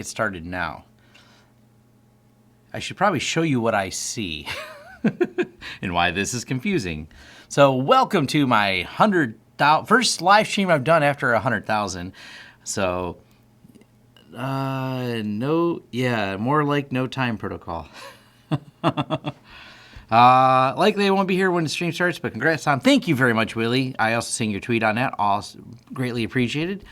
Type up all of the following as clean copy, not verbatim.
It started now. I should probably show you what I see and why this is confusing. So welcome to my first live stream I've done after 100,000. So, more like no time protocol. Likely I won't be here when the stream starts, but congrats, Tom. Thank you very much, Willie. I also seen your tweet on that. Greatly appreciated.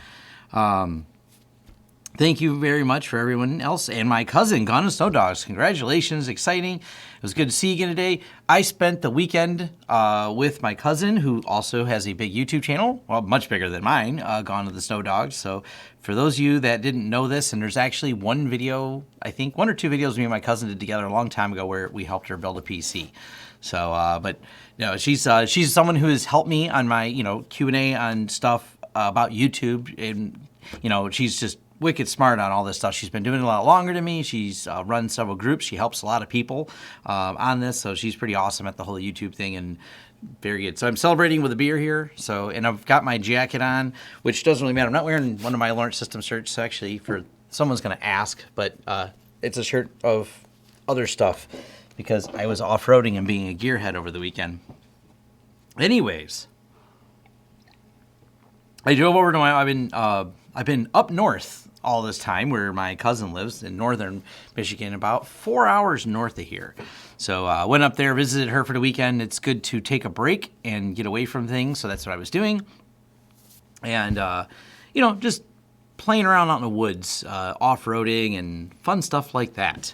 Thank you very much for everyone else. And my cousin, Gone and Snow Dogs. Congratulations. Exciting. It was good to see you again today. I spent the weekend with my cousin, who also has a big YouTube channel. Well, much bigger than mine, Gone to the Snow Dogs. So for those of you that didn't know this, and there's actually one video, I think one or two videos me and my cousin did together a long time ago where we helped her build a PC. So, but you know, she's someone who has helped me on my, Q&A on stuff about YouTube. And, she's just wicked smart on all this stuff. She's been doing it a lot longer than me. She's run several groups. She helps a lot of people on this. So she's pretty awesome at the whole YouTube thing and very good. So I'm celebrating with a beer here. So, and I've got my jacket on, which doesn't really matter. I'm not wearing one of my Launch System shirts actually for someone's going to ask, but it's a shirt of other stuff because I was off-roading and being a gearhead over the weekend. Anyways, I drove over to I've been up north all this time where my cousin lives in northern Michigan, about 4 hours north of here. So I went up there, visited her for the weekend. It's good to take a break and get away from things. So that's what I was doing. And, just playing around out in the woods, off-roading and fun stuff like that.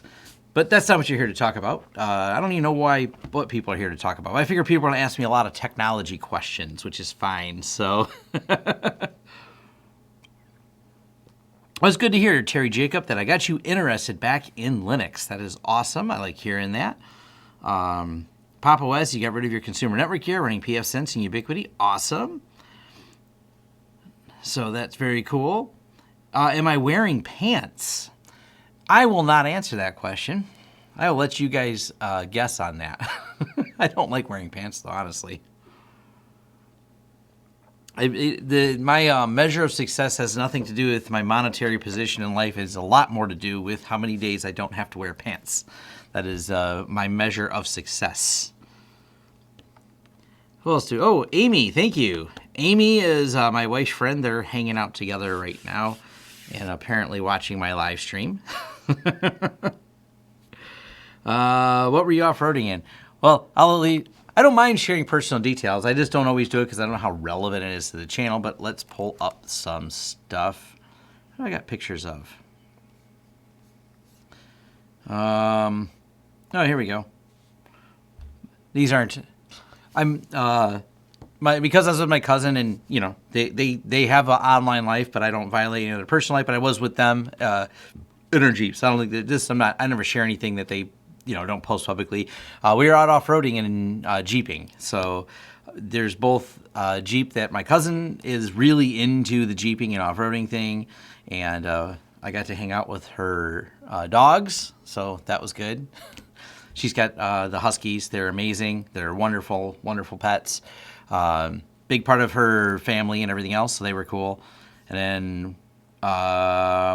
But that's not what you're here to talk about. I don't even know what people are here to talk about. I figure people are going to ask me a lot of technology questions, which is fine. So... Well, it's good to hear, Terry Jacob, that I got you interested back in Linux. That is awesome. I like hearing that. Papa West, you got rid of your consumer network gear, running pfSense and Ubiquity. Awesome. So that's very cool. Am I wearing pants? I will not answer that question. I will let you guys guess on that. I don't like wearing pants, though, honestly. My measure of success has nothing to do with my monetary position in life. It has a lot more to do with how many days I don't have to wear pants. That is my measure of success. Who else do? Oh, Amy, thank you. Amy is my wife's friend. They're hanging out together right now and apparently watching my live stream. What were you off-roading in? Well, I don't mind sharing personal details. I just don't always do it because I don't know how relevant it is to the channel, but let's pull up some stuff. What do I got pictures of? Oh, here we go. These aren't... because I was with my cousin and, they have an online life, but I don't violate any of their personal life, but I was with them in our Jeep. So I don't think I never share anything that they... don't post publicly. We were out off-roading and Jeeping. So there's both Jeep that my cousin is really into the Jeeping and off-roading thing. And I got to hang out with her dogs. So that was good. She's got the Huskies. They're amazing. They're wonderful, wonderful pets. Big part of her family and everything else. So they were cool. And then, I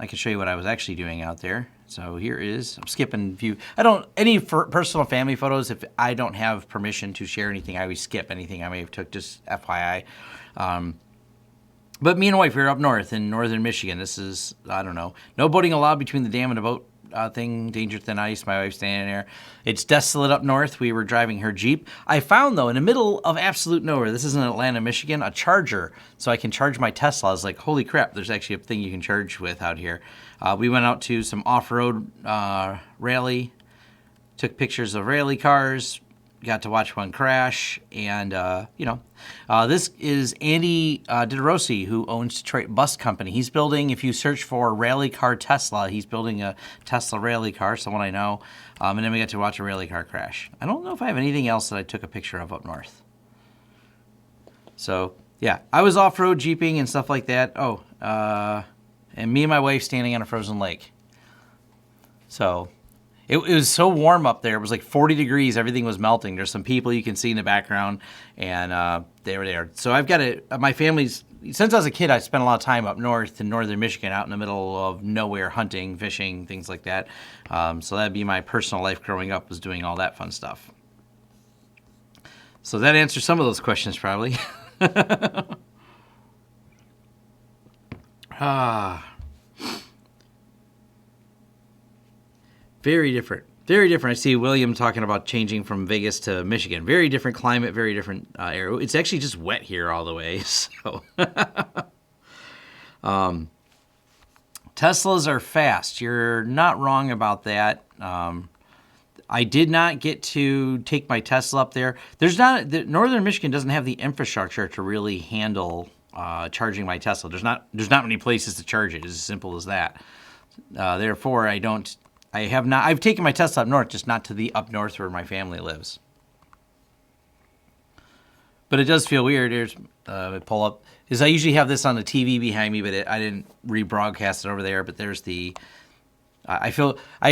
can show you what I was actually doing out there. So here is, I'm skipping a few. Any personal family photos, if I don't have permission to share anything, I always skip anything I may have took, just FYI. But me and my wife, we were up north in northern Michigan. This is, I don't know, no boating allowed between the dam and the boat thing, danger thin ice. My wife's standing there. It's desolate up north. We were driving her Jeep. I found, though, in the middle of absolute nowhere, this is in Atlanta, Michigan, a charger so I can charge my Tesla. I was like, holy crap, there's actually a thing you can charge with out here. We went out to some off-road rally, took pictures of rally cars, got to watch one crash, and, this is Andy DiDeRossi, who owns Detroit Bus Company. He's building, if you search for rally car Tesla, he's building a Tesla rally car, someone I know, and then we got to watch a rally car crash. I don't know if I have anything else that I took a picture of up north. So, yeah, I was off-road jeeping and stuff like that. And me and my wife standing on a frozen lake. So... It was so warm up there. It was like 40 degrees. Everything was melting. There's some people you can see in the background, and they were there. So I've got my family's since I was a kid, I spent a lot of time up north in northern Michigan, out in the middle of nowhere, hunting, fishing, things like that. So that'd be my personal life growing up, was doing all that fun stuff. So that answers some of those questions, probably. Very different. Very different. I see William talking about changing from Vegas to Michigan. Very different climate, very different area. It's actually just wet here all the way. So, Teslas are fast. You're not wrong about that. I did not get to take my Tesla up there. Northern Michigan doesn't have the infrastructure to really handle charging my Tesla. There's not many places to charge it. It's as simple as that. Therefore, I've taken my Tesla up north, just not to the up north where my family lives. But it does feel weird. Here's pull up. I usually have this on the TV behind me, but I didn't rebroadcast it over there. But there's the. I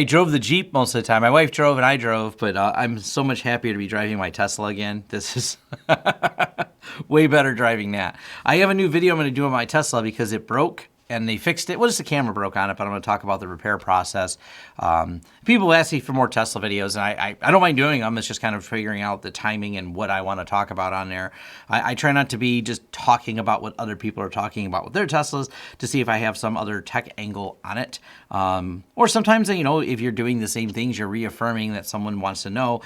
drove the Jeep most of the time. My wife drove and I drove, but I'm so much happier to be driving my Tesla again. This is way better driving that. I have a new video I'm going to do on my Tesla because it broke. And they fixed it. Well, just the camera broke on it, but I'm going to talk about the repair process. People ask me for more Tesla videos, and I don't mind doing them. It's just kind of figuring out the timing and what I want to talk about on there. I try not to be just talking about what other people are talking about with their Teslas, to see if I have some other tech angle on it. Or sometimes, if you're doing the same things, you're reaffirming that someone wants to know.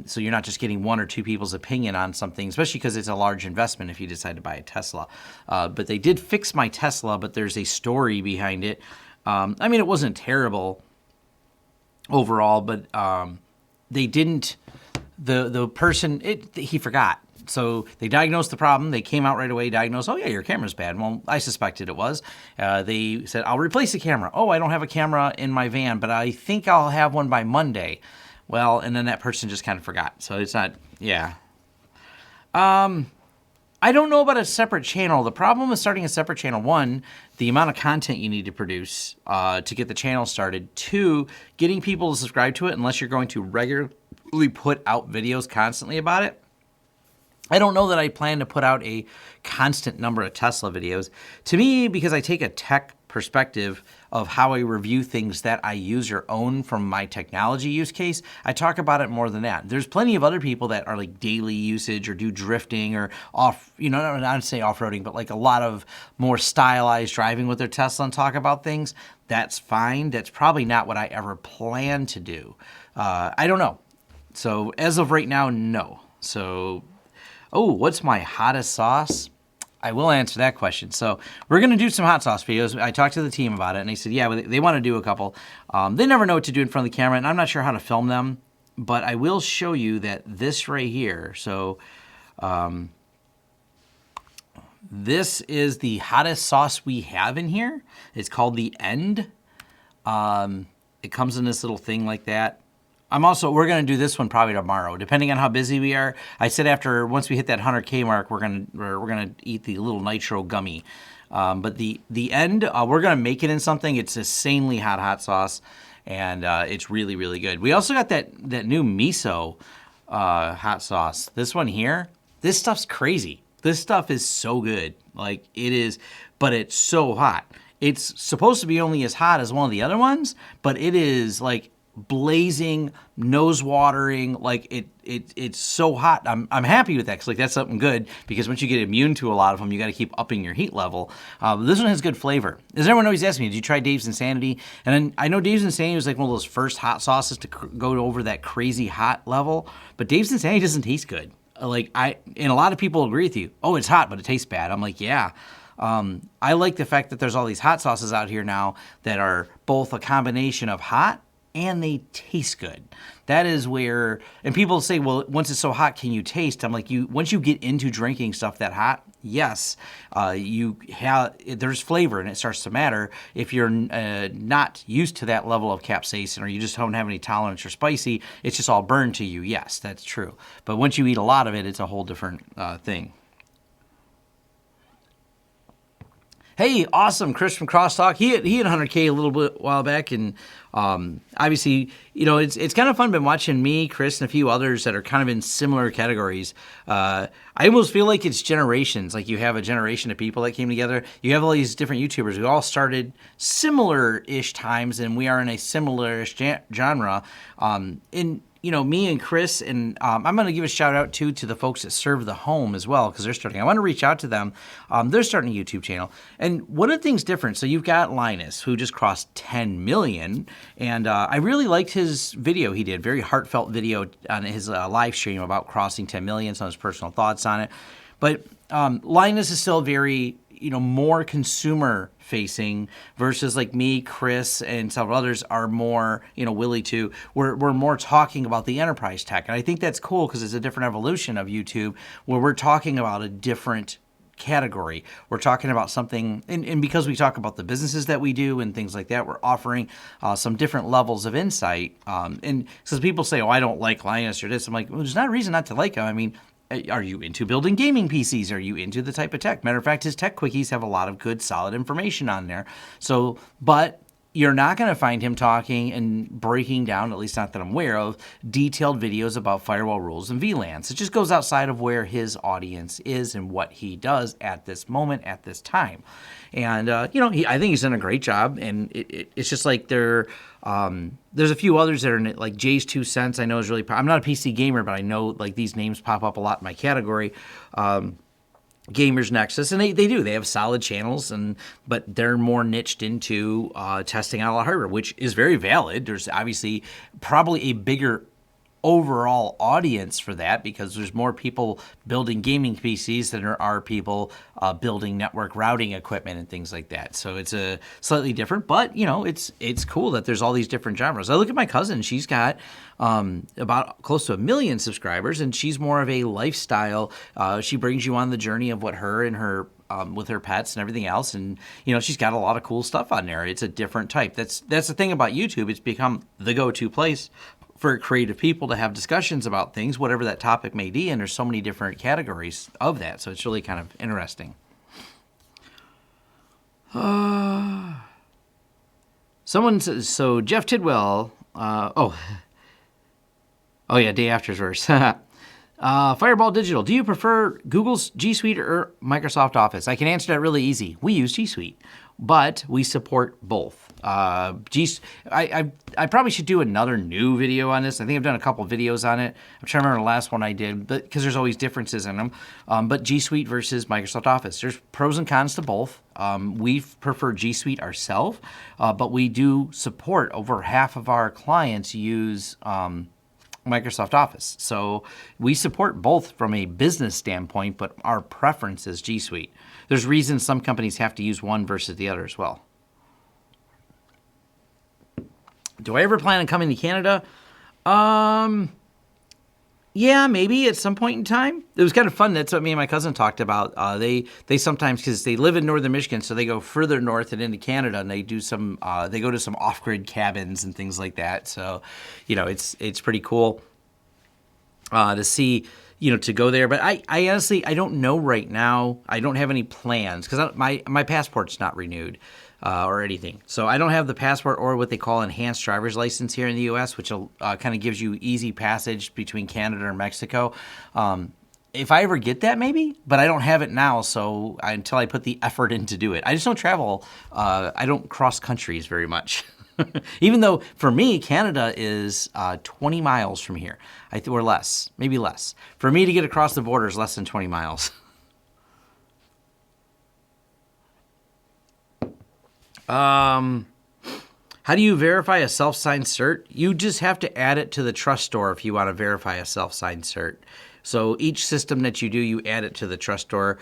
So you're not just getting one or two people's opinion on something, especially because it's a large investment if you decide to buy a Tesla. But they did fix my Tesla, but there's a story behind it. It wasn't terrible overall, but they didn't. The person, he forgot. So they diagnosed the problem. They came out right away, diagnosed, oh yeah, your camera's bad. Well, I suspected it was. They said, I'll replace the camera. Oh, I don't have a camera in my van, but I think I'll have one by Monday. Well, and then that person just kind of forgot. So it's not, yeah. I don't know about a separate channel. The problem with starting a separate channel, one, the amount of content you need to produce to get the channel started. Two, getting people to subscribe to it unless you're going to regularly put out videos constantly about it. I don't know that I plan to put out a constant number of Tesla videos. To me, because I take a tech perspective of how I review things that I use or own from my technology use case, I talk about it more than that. There's plenty of other people that are like daily usage or do drifting or off, not to say off-roading, but like a lot of more stylized driving with their Tesla and talk about things. That's fine. That's probably not what I ever plan to do. I don't know. So as of right now, no. So, what's my hottest sauce? I will answer that question. So we're going to do some hot sauce videos. I talked to the team about it, and they said, yeah, they want to do a couple. They never know what to do in front of the camera, and I'm not sure how to film them, but I will show you that this right here. So this is the hottest sauce we have in here. It's called the End. It comes in this little thing like that. We're going to do this one probably tomorrow, depending on how busy we are. I said once we hit that 100K mark, we're going to eat the little nitro gummy. But the End, we're going to make it in something. It's insanely hot sauce, and it's really, really good. We also got that new miso hot sauce. This one here, this stuff's crazy. This stuff is so good. Like, it is, but it's so hot. It's supposed to be only as hot as one of the other ones, but it is like blazing, nose-watering, like it's so hot. I'm happy with that, because like that's something good, because once you get immune to a lot of them, you got to keep upping your heat level. This one has good flavor. As everyone always asks me, did you try Dave's Insanity? And then I know Dave's Insanity was like one of those first hot sauces to go over that crazy hot level, but Dave's Insanity doesn't taste good. And a lot of people agree with you. Oh, it's hot, but it tastes bad. I'm like, yeah. I like the fact that there's all these hot sauces out here now that are both a combination of hot and they taste good. That is where, and people say, well, once it's so hot, can you taste? I'm like, once you get into drinking stuff that hot, yes, there's flavor and it starts to matter. If you're not used to that level of capsaicin, or you just don't have any tolerance for spicy, it's just all burned to you. Yes, that's true. But once you eat a lot of it, it's a whole different thing. Hey, awesome, Chris from Crosstalk. He had 100K a little bit while back, and obviously, it's kind of fun. Been watching me, Chris, and a few others that are kind of in similar categories. I almost feel like it's generations. Like you have a generation of people that came together. You have all these different YouTubers who all started similar-ish times, and we are in a similar-ish genre. Me and Chris, and I'm going to give a shout out to the folks that serve the home as well, because they're starting. I want to reach out to them. They're starting a YouTube channel. And one of the things different, so you've got Linus, who just crossed 10 million. And I really liked his video he did, very heartfelt video on his live stream about crossing 10 million, some of his personal thoughts on it. But Linus is still very, more consumer facing versus like me, Chris, and several others are more, Willie too. We're more talking about the enterprise tech. And I think that's cool because it's a different evolution of YouTube where we're talking about a different category. We're talking about something, and because we talk about the businesses that we do and things like that, we're offering some different levels of insight. And because people say, oh, I don't like Linus or this, I'm like, well, there's not a reason not to like him. I mean, are you into building gaming PCs? Are you into the type of tech? Matter of fact, his tech quickies have a lot of good, solid information on there. So, but you're not going to find him talking and breaking down, at least not that I'm aware of, detailed videos about firewall rules and VLANs. It just goes outside of where his audience is and what he does at this moment, at this time. And, I think he's done a great job. And it's just like there's a few others that are in it, like Jay's 2 Cents, I know is really, I'm not a PC gamer, but I know like these names pop up a lot in my category. Gamers Nexus, and they do. They have solid channels, but they're more niched into testing out a lot of hardware, which is very valid. There's obviously probably a bigger overall audience for that because there's more people building gaming PCs than there are people building network routing equipment and things like that. So it's a slightly different, but it's cool that there's all these different genres. I look at my cousin; she's got about close to 1 million subscribers, and she's more of a lifestyle. She brings you on the journey of what her and her with her pets and everything else, and she's got a lot of cool stuff on there. It's a different type. That's the thing about YouTube. It's become the go-to place for creative people to have discussions about things, whatever that topic may be, and there's so many different categories of that, so it's really kind of interesting. Someone says, so Jeff Tidwell, oh yeah, day after's verse. Fireball Digital, do you prefer Google's G Suite or Microsoft Office? I can answer that really easy. We use G Suite, but we support both. I probably should do another new video on this. I think I've done a couple videos on it. I'm trying to remember the last one I did, but because there's always differences in them. But G Suite versus Microsoft Office, there's pros and cons to both. We prefer G Suite ourselves, but we do support over half of our clients use Microsoft Office. So we support both from a business standpoint, but our preference is G Suite. There's reasons some companies have to use one versus the other as well. Do I ever plan on coming to Canada? Yeah, maybe at some point in time. It was kind of fun. That's what me and my cousin talked about. They sometimes, because they live in northern Michigan, so they go further north and into Canada, and they do some. They go to some off-grid cabins and things like that. So, it's pretty cool to see. To go there. But I honestly, I don't know right now. I don't have any plans because my passport's not renewed. Or anything. So I don't have the passport or what they call enhanced driver's license here in the U.S., which kind of gives you easy passage between Canada and Mexico. If I ever get that, maybe, but I don't have it now. So until I put the effort in to do it, I just don't travel. I don't cross countries very much. Even though for me, Canada is 20 miles from here, or less, maybe less. For me to get across the border is less than 20 miles. How do you verify a self-signed cert? You just have to add it to the trust store if you want to verify a self-signed cert. So each system that you do, you add it to the trust store.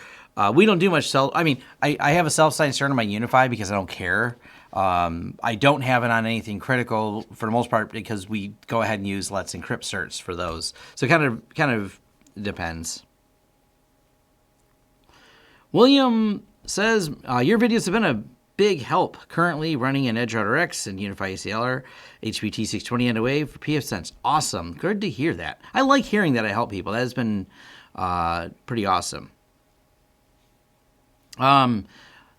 We don't do much I have a self-signed cert on my UniFi because I don't care. I don't have it on anything critical for the most part because we go ahead and use Let's Encrypt certs for those. So it kind of depends. William says, your videos have been a big help. Currently running an Edge Router X and UniFi ACLR, HPT 620 end of wave for pfSense. Awesome. Good to hear that. I like hearing that I help people. That has been pretty awesome.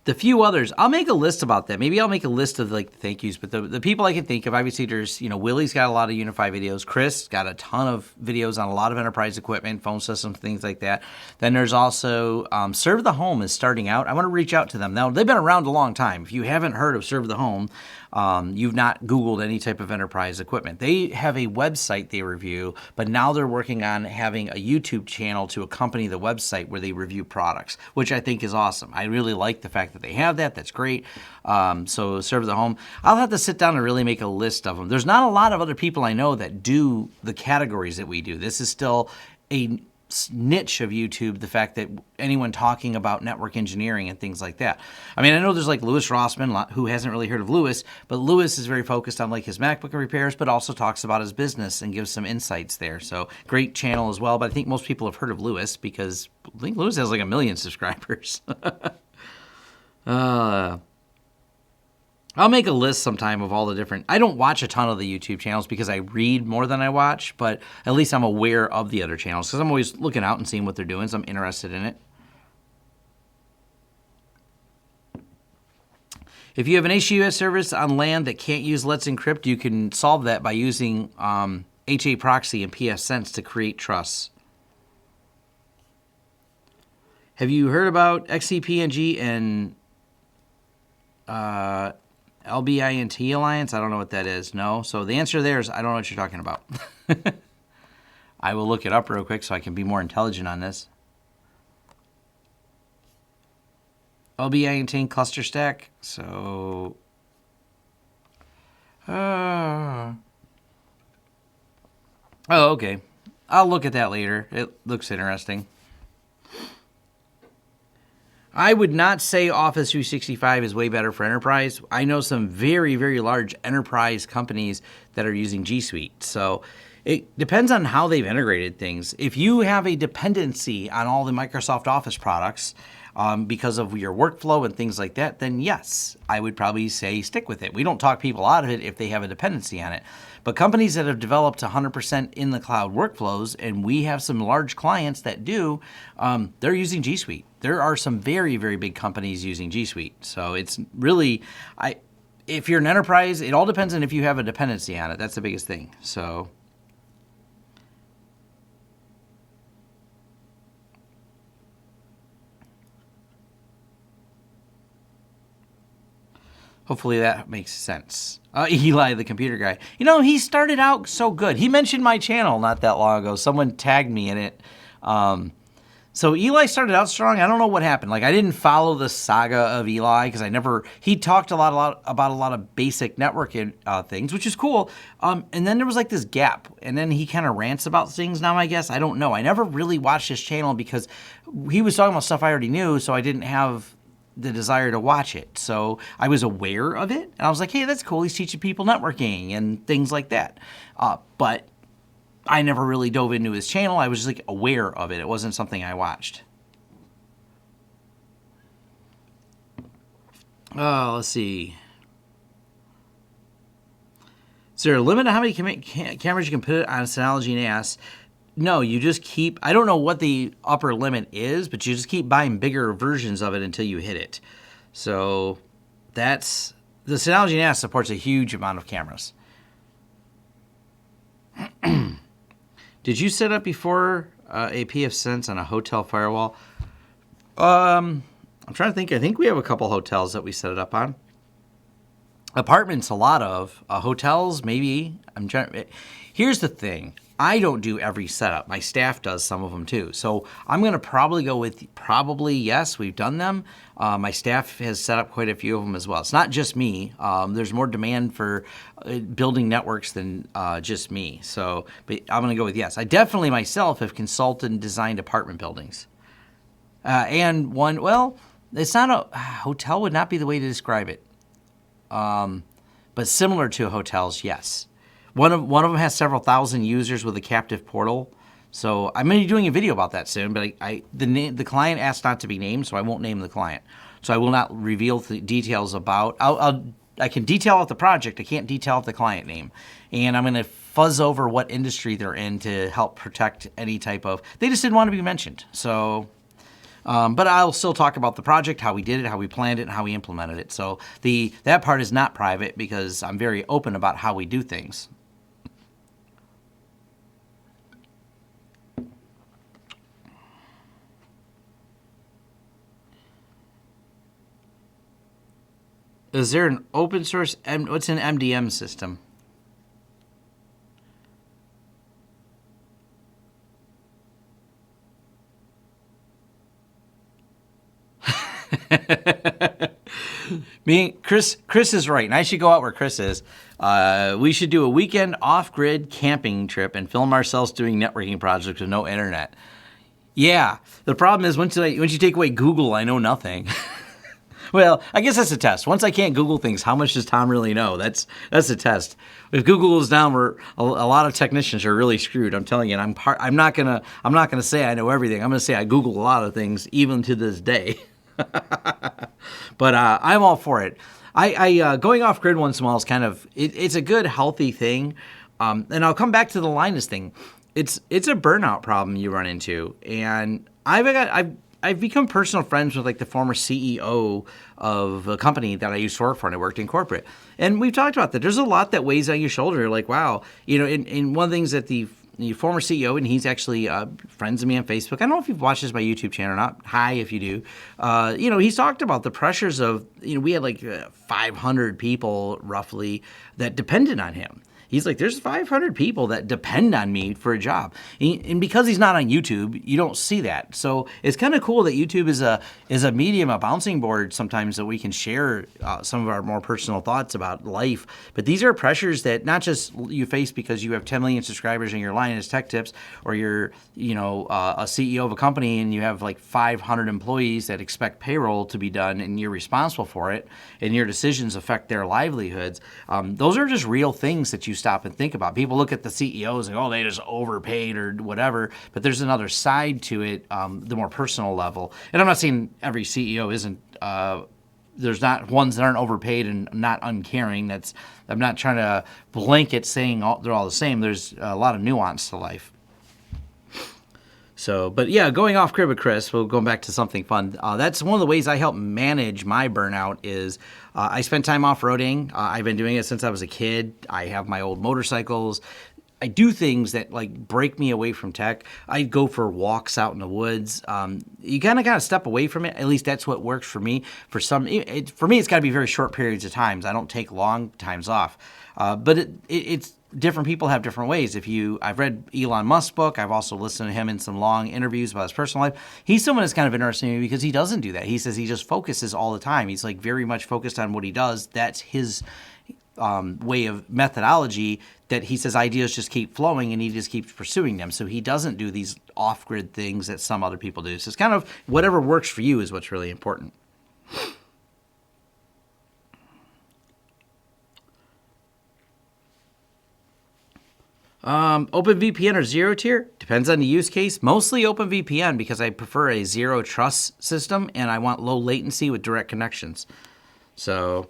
The few others, I'll make a list about that. Maybe I'll make a list of like the thank yous, but the people I can think of, obviously there's, Willie's got a lot of UniFi videos. Chris got a ton of videos on a lot of enterprise equipment, phone systems, things like that. Then there's also Serve the Home is starting out. I want to reach out to them. Now, they've been around a long time. If you haven't heard of Serve the Home, you've not Googled any type of enterprise equipment. They have a website they review, but now they're working on having a YouTube channel to accompany the website where they review products, which I think is awesome. I really like the fact that they have that. That's great. So Serve the Home. I'll have to sit down and really make a list of them. There's not a lot of other people I know that do the categories that we do. This is still a niche of YouTube, the fact that anyone talking about network engineering and things like that. I mean, I know there's like Louis Rossman, who hasn't really heard of Louis, but Louis is very focused on like his MacBook repairs, but also talks about his business and gives some insights there. So great channel as well. But I think most people have heard of Louis because I think Louis has like 1 million subscribers. I'll make a list sometime of all the different... I don't watch a ton of the YouTube channels because I read more than I watch, but at least I'm aware of the other channels because I'm always looking out and seeing what they're doing, so I'm interested in it. If you have an HTTPS service on LAN that can't use Let's Encrypt, you can solve that by using HA Proxy and pfSense to create trusts. Have you heard about XCPNG and LBINT Alliance? I don't know what that is. No. So the answer there is I don't know what you're talking about. I will look it up real quick so I can be more intelligent on this. LBINT cluster stack. So... oh, okay. I'll look at that later. It looks interesting. I would not say Office 365 is way better for enterprise. I know some very, very large enterprise companies that are using G Suite. So it depends on how they've integrated things. If you have a dependency on all the Microsoft Office products because of your workflow and things like that, then yes, I would probably say stick with it. We don't talk people out of it if they have a dependency on it. But companies that have developed 100% in the cloud workflows, and we have some large clients that do, they're using G Suite. There are some very, very big companies using G Suite. So it's really, if you're an enterprise, it all depends on if you have a dependency on it. That's the biggest thing. So hopefully that makes sense. Eli, the computer guy. He started out so good. He mentioned my channel not that long ago. Someone tagged me in it. So Eli started out strong. I don't know what happened. Like, I didn't follow the saga of Eli because he talked a lot about a lot of basic networking things, which is cool. And then there was like this gap. And then he kind of rants about things now, I guess. I don't know. I never really watched his channel because he was talking about stuff I already knew, so I didn't have the desire to watch it. So I was aware of it, and I was like, hey, that's cool. He's teaching people networking and things like that. But I never really dove into his channel. I was just like aware of it. It wasn't something I watched. Let's see. Is there a limit to how many cameras you can put on a Synology NAS? No, you just keep, I don't know what the upper limit is, but you just keep buying bigger versions of it until you hit it. So the Synology NAS supports a huge amount of cameras. Did you set up before a pfSense on a hotel firewall? I'm trying to think. I think we have a couple hotels that we set it up on. Apartments, a lot of. Hotels, maybe. Here's the thing. I don't do every setup. My staff does some of them too. So I'm going to probably go with yes, we've done them. My staff has set up quite a few of them as well. It's not just me. There's more demand for building networks than just me. So but I'm going to go with yes. I definitely myself have consulted and designed apartment buildings. And one, well, it's not a hotel would not be the way to describe it. But similar to hotels, yes. One of them has several thousand users with a captive portal. So I'm going to be doing a video about that soon, but the client asked not to be named, so I won't name the client. So I will not reveal the details about, I can detail out the project, I can't detail out the client name. And I'm going to fuzz over what industry they're in to help protect any type of, they just didn't want to be mentioned. So, But I'll still talk about the project, how we did it, how we planned it, and how we implemented it. So that part is not private because I'm very open about how we do things. Is there an open source, what's an MDM system? Chris is right, and I should go out where Chris is. We should do a weekend off-grid camping trip and film ourselves doing networking projects with no internet. Yeah, the problem is once you take away Google, I know nothing. Well, I guess that's a test. Once I can't Google things, how much does Tom really know? That's a test. If Google is down, a lot of technicians are really screwed. I'm telling you. And I'm not gonna say I know everything. I'm gonna say I Google a lot of things, even to this day. But I'm all for it. I going off grid once in a while is kind of it's a good healthy thing. And I'll come back to the Linus thing. It's a burnout problem you run into, and I've become personal friends with like the former CEO of a company that I used to work for, and I worked in corporate. And we've talked about that. There's a lot that weighs on your shoulder. Like, wow, and one of the things that the former CEO, and he's actually friends of me on Facebook. I don't know if you've watched my YouTube channel or not. Hi, if you do. He's talked about the pressures of, we had like 500 people roughly that depended on him. He's like, there's 500 people that depend on me for a job. And because he's not on YouTube, you don't see that. So it's kind of cool that YouTube is a medium, a bouncing board sometimes that we can share some of our more personal thoughts about life. But these are pressures that not just you face because you have 10 million subscribers and you're Linus Tech Tips, or you're, a CEO of a company and you have like 500 employees that expect payroll to be done and you're responsible for it and your decisions affect their livelihoods. Those are just real things that you stop and think about. People look at the CEOs and they just overpaid or whatever, but there's another side to it, the more personal level. And I'm not saying every CEO isn't. There's not ones that aren't overpaid and not uncaring. I'm not trying to blanket saying they're all the same. There's a lot of nuance to life. So, but yeah, going off grid with Chris, we'll go back to something fun. That's one of the ways I help manage my burnout is I spend time off-roading. I've been doing it since I was a kid. I have my old motorcycles. I do things that like break me away from tech. I go for walks out in the woods. You kind of got to step away from it. At least that's what works for me. For me, it's got to be very short periods of times. I don't take long times off. But it's different people have different ways. I've read Elon Musk's book. I've also listened to him in some long interviews about his personal life. He's someone that's kind of interesting to me because he doesn't do that. He says he just focuses all the time. He's like very much focused on what he does. That's his way of methodology, that he says ideas just keep flowing and he just keeps pursuing them. So he doesn't do these off-grid things that some other people do. So it's kind of whatever works for you is what's really important. OpenVPN or zero tier? Depends on the use case. Mostly OpenVPN because I prefer a zero trust system and I want low latency with direct connections. So,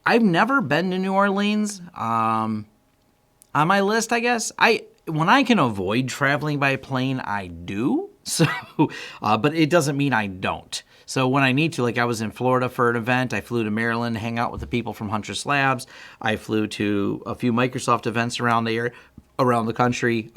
I've never been to New Orleans. On my list, I guess. When I can avoid traveling by plane, I do. So, but it doesn't mean I don't. So when I need to, like I was in Florida for an event, I flew to Maryland to hang out with the people from Huntress Labs. I flew to a few Microsoft events around the country.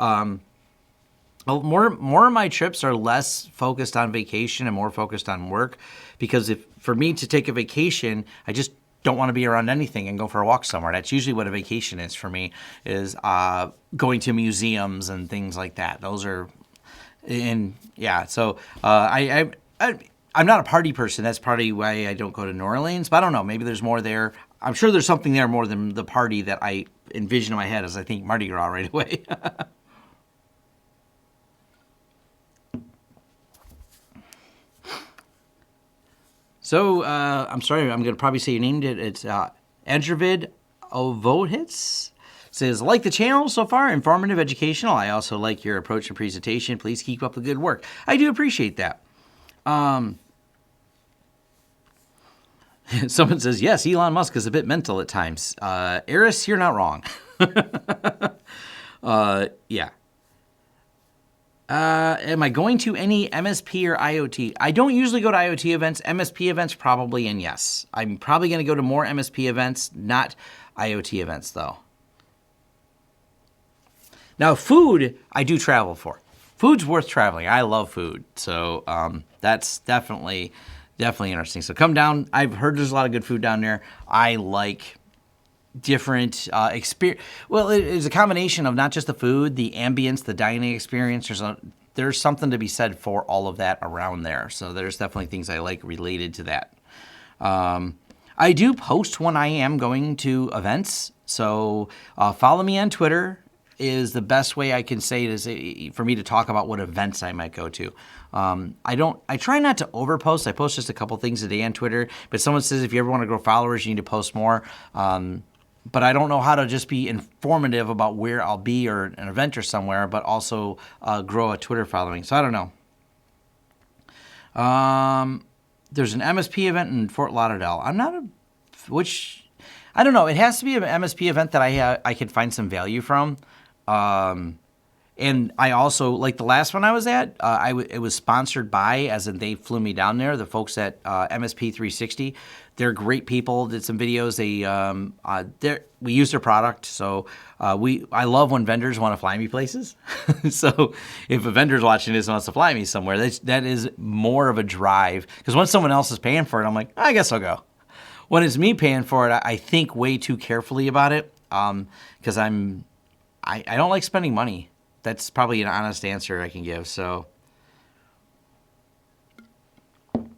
More of my trips are less focused on vacation and more focused on work, because for me to take a vacation, I just don't want to be around anything and go for a walk somewhere. That's usually what a vacation is for me, is going to museums and things like that. Those are, and yeah. So I'm not a party person. That's partly why I don't go to New Orleans. But I don't know. Maybe there's more there. I'm sure there's something there more than the party that I envision in my head as I think Mardi Gras right away. So, I'm sorry, I'm going to probably say your name. It's Androvid Ovohits. Says, like the channel so far, informative, educational. I also like your approach and presentation. Please keep up the good work. I do appreciate that. Someone says, yes, Elon Musk is a bit mental at times. Eris, you're not wrong. Yeah. Am I going to any MSP or IoT? I don't usually go to IoT events. MSP events, probably, and yes. I'm probably going to go to more MSP events, not IoT events, though. Now, food, I do travel for. Food's worth traveling. I love food. So that's definitely interesting. So come down. I've heard there's a lot of good food down there. I like different experience. Well, it's a combination of not just the food, the ambience, the dining experience. There's something to be said for all of that around there. So there's definitely things I like related to that. I do post when I am going to events. So follow me on Twitter is the best way I can say it is for me to talk about what events I might go to. I try not to overpost. I post just a couple things a day on Twitter, but someone says if you ever want to grow followers, you need to post more. But I don't know how to just be informative about where I'll be or an event or somewhere, but also grow a Twitter following. So I don't know. There's an MSP event in Fort Lauderdale. I don't know. It has to be an MSP event that I could find some value from. And I also, like the last one I was at, it was sponsored by, as in they flew me down there, the folks at MSP 360. They're great people, did some videos. We use their product. So I love when vendors want to fly me places. So if a vendor's watching this and wants to fly me somewhere, that is more of a drive. Because when someone else is paying for it, I'm like, I guess I'll go. When it's me paying for it, I think way too carefully about it because I don't like spending money. That's probably an honest answer I can give. So,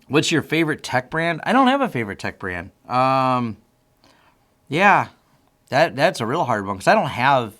what's your favorite tech brand? I don't have a favorite tech brand. Yeah, that's a real hard one because I don't have.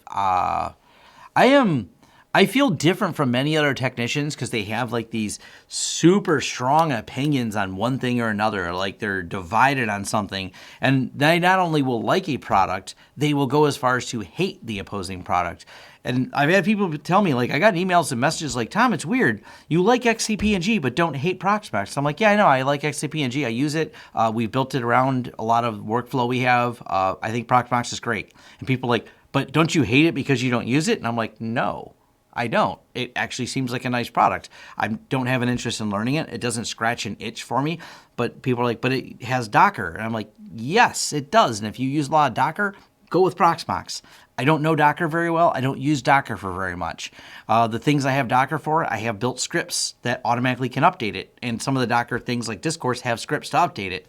I feel different from many other technicians because they have like these super strong opinions on one thing or another. Like they're divided on something. And they not only will like a product, they will go as far as to hate the opposing product. And I've had people tell me, like, I got emails and messages like, Tom, it's weird. You like XCP&G, but don't hate Proxmox. I'm like, yeah, I know. I like XCP&G. I use it. We built it around a lot of workflow we have. I think Proxmox is great. And people are like, but don't you hate it because you don't use it? And I'm like, no. I don't. It actually seems like a nice product. I don't have an interest in learning it. It doesn't scratch an itch for me. But people are like, but it has Docker. And I'm like, yes, it does. And if you use a lot of Docker, go with Proxmox. I don't know Docker very well. I don't use Docker for very much. The things I have Docker for, I have built scripts that automatically can update it. And some of the Docker things like Discourse have scripts to update it.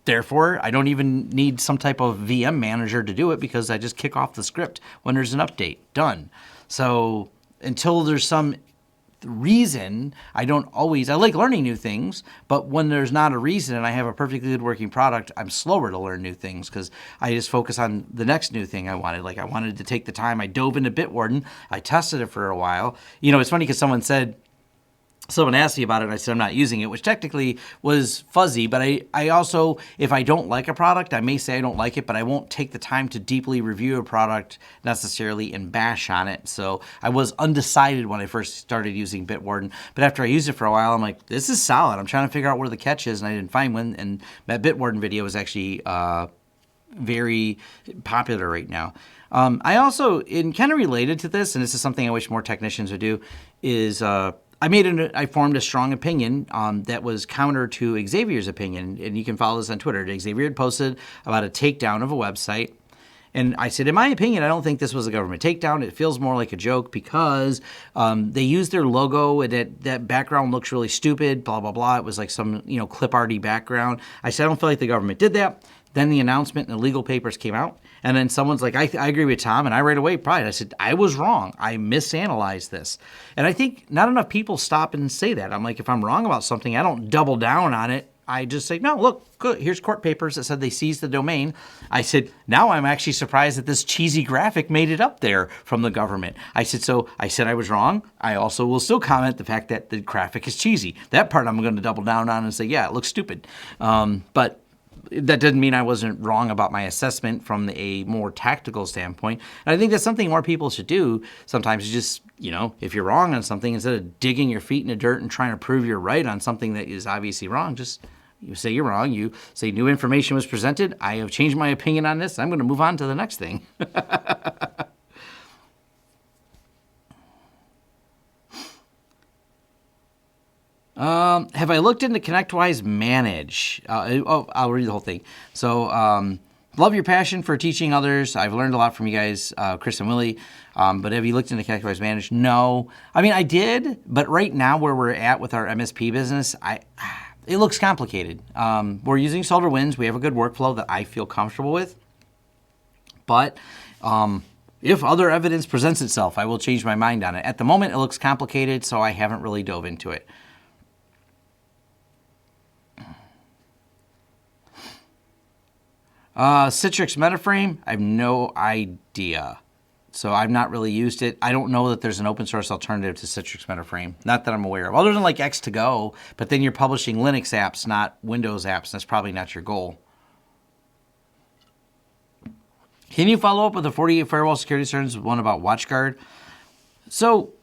Therefore, I don't even need some type of VM manager to do it because I just kick off the script when there's an update. Done. So until there's some reason, I like learning new things, but when there's not a reason and I have a perfectly good working product, I'm slower to learn new things because I just focus on the next new thing I wanted. Like I wanted to take the time, I dove into Bitwarden, I tested it for a while. You know, it's funny because someone asked me about it and I said I'm not using it, which technically was fuzzy, but I also, if I don't like a product, I may say I don't like it, but I won't take the time to deeply review a product necessarily and bash on it. So I was undecided when I first started using Bitwarden, but after I used it for a while, I'm like, this is solid. I'm trying to figure out where the catch is, and I didn't find one, and that Bitwarden video is actually very popular right now. I also, in kind of related to this, and this is something I wish more technicians would do, is I formed a strong opinion that was counter to Xavier's opinion, and you can follow this on Twitter. Xavier had posted about a takedown of a website, and I said, in my opinion, I don't think this was a government takedown. It feels more like a joke because they used their logo, and that background looks really stupid, blah, blah, blah. It was like some clip arty background. I said, I don't feel like the government did that. Then the announcement and the legal papers came out. And then someone's like, I agree with Tom. And I right away I said, I was wrong. I misanalyzed this. And I think not enough people stop and say that. I'm like, if I'm wrong about something, I don't double down on it. I just say, no, look, good. Here's court papers that said they seized the domain. I said, now I'm actually surprised that this cheesy graphic made it up there from the government. I said I was wrong. I also will still comment the fact that the graphic is cheesy. That part I'm going to double down on and say, yeah, it looks stupid. But that doesn't mean I wasn't wrong about my assessment from a more tactical standpoint. And I think that's something more people should do. Sometimes you just, if you're wrong on something, instead of digging your feet in the dirt and trying to prove you're right on something that is obviously wrong, just you say you're wrong. You say new information was presented. I have changed my opinion on this. I'm going to move on to the next thing. Have I looked into ConnectWise Manage? I'll read the whole thing. So, love your passion for teaching others. I've learned a lot from you guys, Chris and Willie. But have you looked into ConnectWise Manage? No. I mean, I did, but right now where we're at with our MSP business, it looks complicated. We're using SolarWinds. We have a good workflow that I feel comfortable with. But if other evidence presents itself, I will change my mind on it. At the moment, it looks complicated, so I haven't really dove into it. Citrix Metaframe, I have no idea. So I've not really used it. I don't know that there's an open source alternative to Citrix Metaframe. Not that I'm aware of. Other than like X2Go, but then you're publishing Linux apps, not Windows apps. That's probably not your goal. Can you follow up with the 48 firewall security concerns with one about WatchGuard? So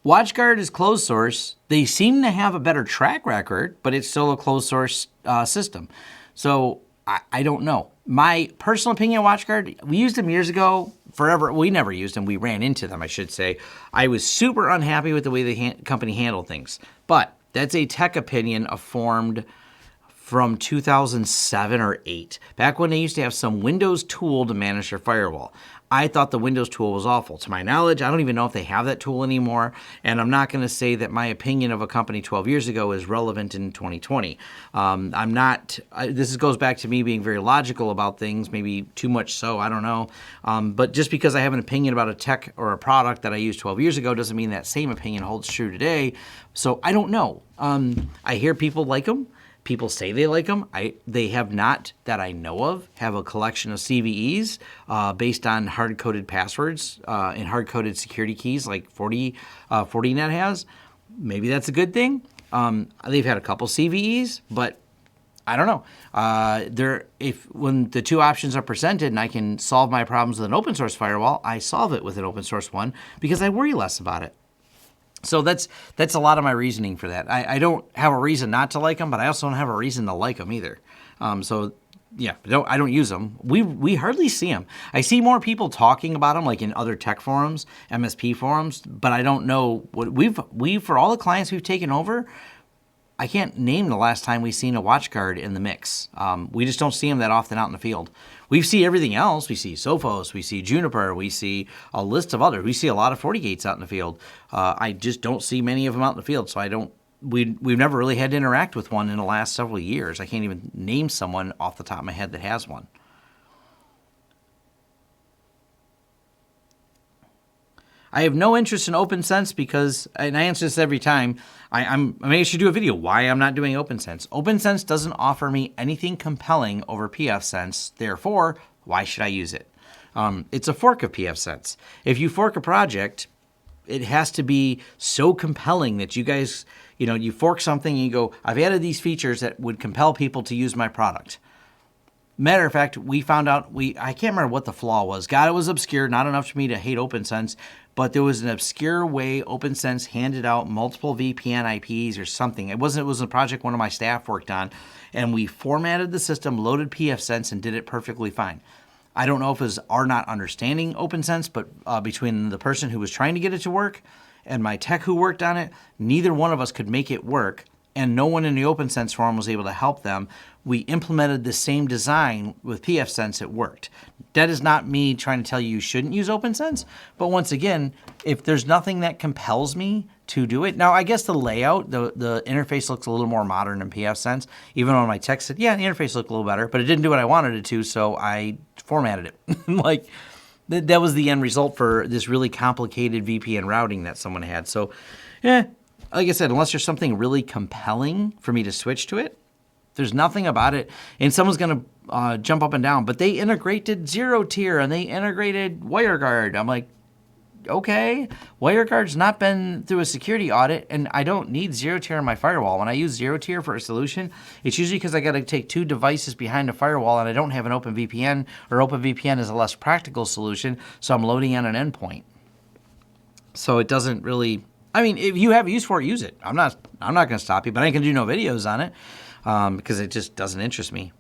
WatchGuard is closed source. They seem to have a better track record, but it's still a closed source system. So I don't know. My personal opinion on WatchGuard, we used them years ago. Forever, we never used them. We ran into them, I should say. I was super unhappy with the way the company handled things. But that's a tech opinion formed from 2007 or 8, back when they used to have some Windows tool to manage their firewall. I thought the Windows tool was awful. To my knowledge, I don't even know if they have that tool anymore, and I'm not going to say that my opinion of a company 12 years ago is relevant in 2020. This goes back to me being very logical about things, maybe too much so, I don't know. But just because I have an opinion about a tech or a product that I used 12 years ago doesn't mean that same opinion holds true today. So I don't know. I hear people like them. People say they like them. They have not, that I know of, have a collection of CVEs based on hard-coded passwords and hard-coded security keys like Fortinet has. Maybe that's a good thing. They've had a couple CVEs, but I don't know. When the two options are presented and I can solve my problems with an open source firewall, I solve it with an open source one because I worry less about it. So that's a lot of my reasoning for that. I don't have a reason not to like them, but I also don't have a reason to like them either. Yeah, I don't use them. We hardly see them. I see more people talking about them, like in other tech forums, MSP forums, but I don't know what we for all the clients we've taken over. I can't name the last time we've seen a WatchGuard in the mix. We just don't see them that often out in the field. We see everything else. We see Sophos, we see Juniper, we see a list of others. We see a lot of FortiGates out in the field. I just don't see many of them out in the field, so we've never really had to interact with one in the last several years. I can't even name someone off the top of my head that has one. I have no interest in OpenSense because, and I answer this every time, I should do a video why I'm not doing OpenSense. OpenSense doesn't offer me anything compelling over PFSense, therefore, why should I use it? It's a fork of PFSense. If you fork a project, it has to be so compelling that you guys, you fork something and you go, I've added these features that would compel people to use my product. Matter of fact, we found out, I can't remember what the flaw was. God, it was obscure, not enough for me to hate OpenSense, but there was an obscure way OpenSense handed out multiple VPN IPs or something. It was a project one of my staff worked on, and we formatted the system, loaded PFSense, and did it perfectly fine. I don't know if it was our not understanding OpenSense, but between the person who was trying to get it to work and my tech who worked on it, neither one of us could make it work, and no one in the OpenSense forum was able to help them. We implemented the same design with PFSense, it worked. That is not me trying to tell you shouldn't use OpenSense, but once again, if there's nothing that compels me to do it. Now, I guess the layout, the interface looks a little more modern in PFSense, even when my tech said, yeah, the interface looked a little better, but it didn't do what I wanted it to, so I formatted it. That was the end result for this really complicated VPN routing that someone had. So, like I said, unless there's something really compelling for me to switch to it, there's nothing about it, and someone's going to jump up and down. But they integrated Zero Tier, and they integrated WireGuard. I'm like, okay, WireGuard's not been through a security audit, and I don't need Zero Tier on my firewall. When I use Zero Tier for a solution, it's usually because I got to take two devices behind a firewall, and I don't have an OpenVPN, or OpenVPN is a less practical solution, so I'm loading on an endpoint. So it doesn't really... if you have a use for it, use it. I'm not going to stop you, but I ain't going to do no videos on it. Because it just doesn't interest me.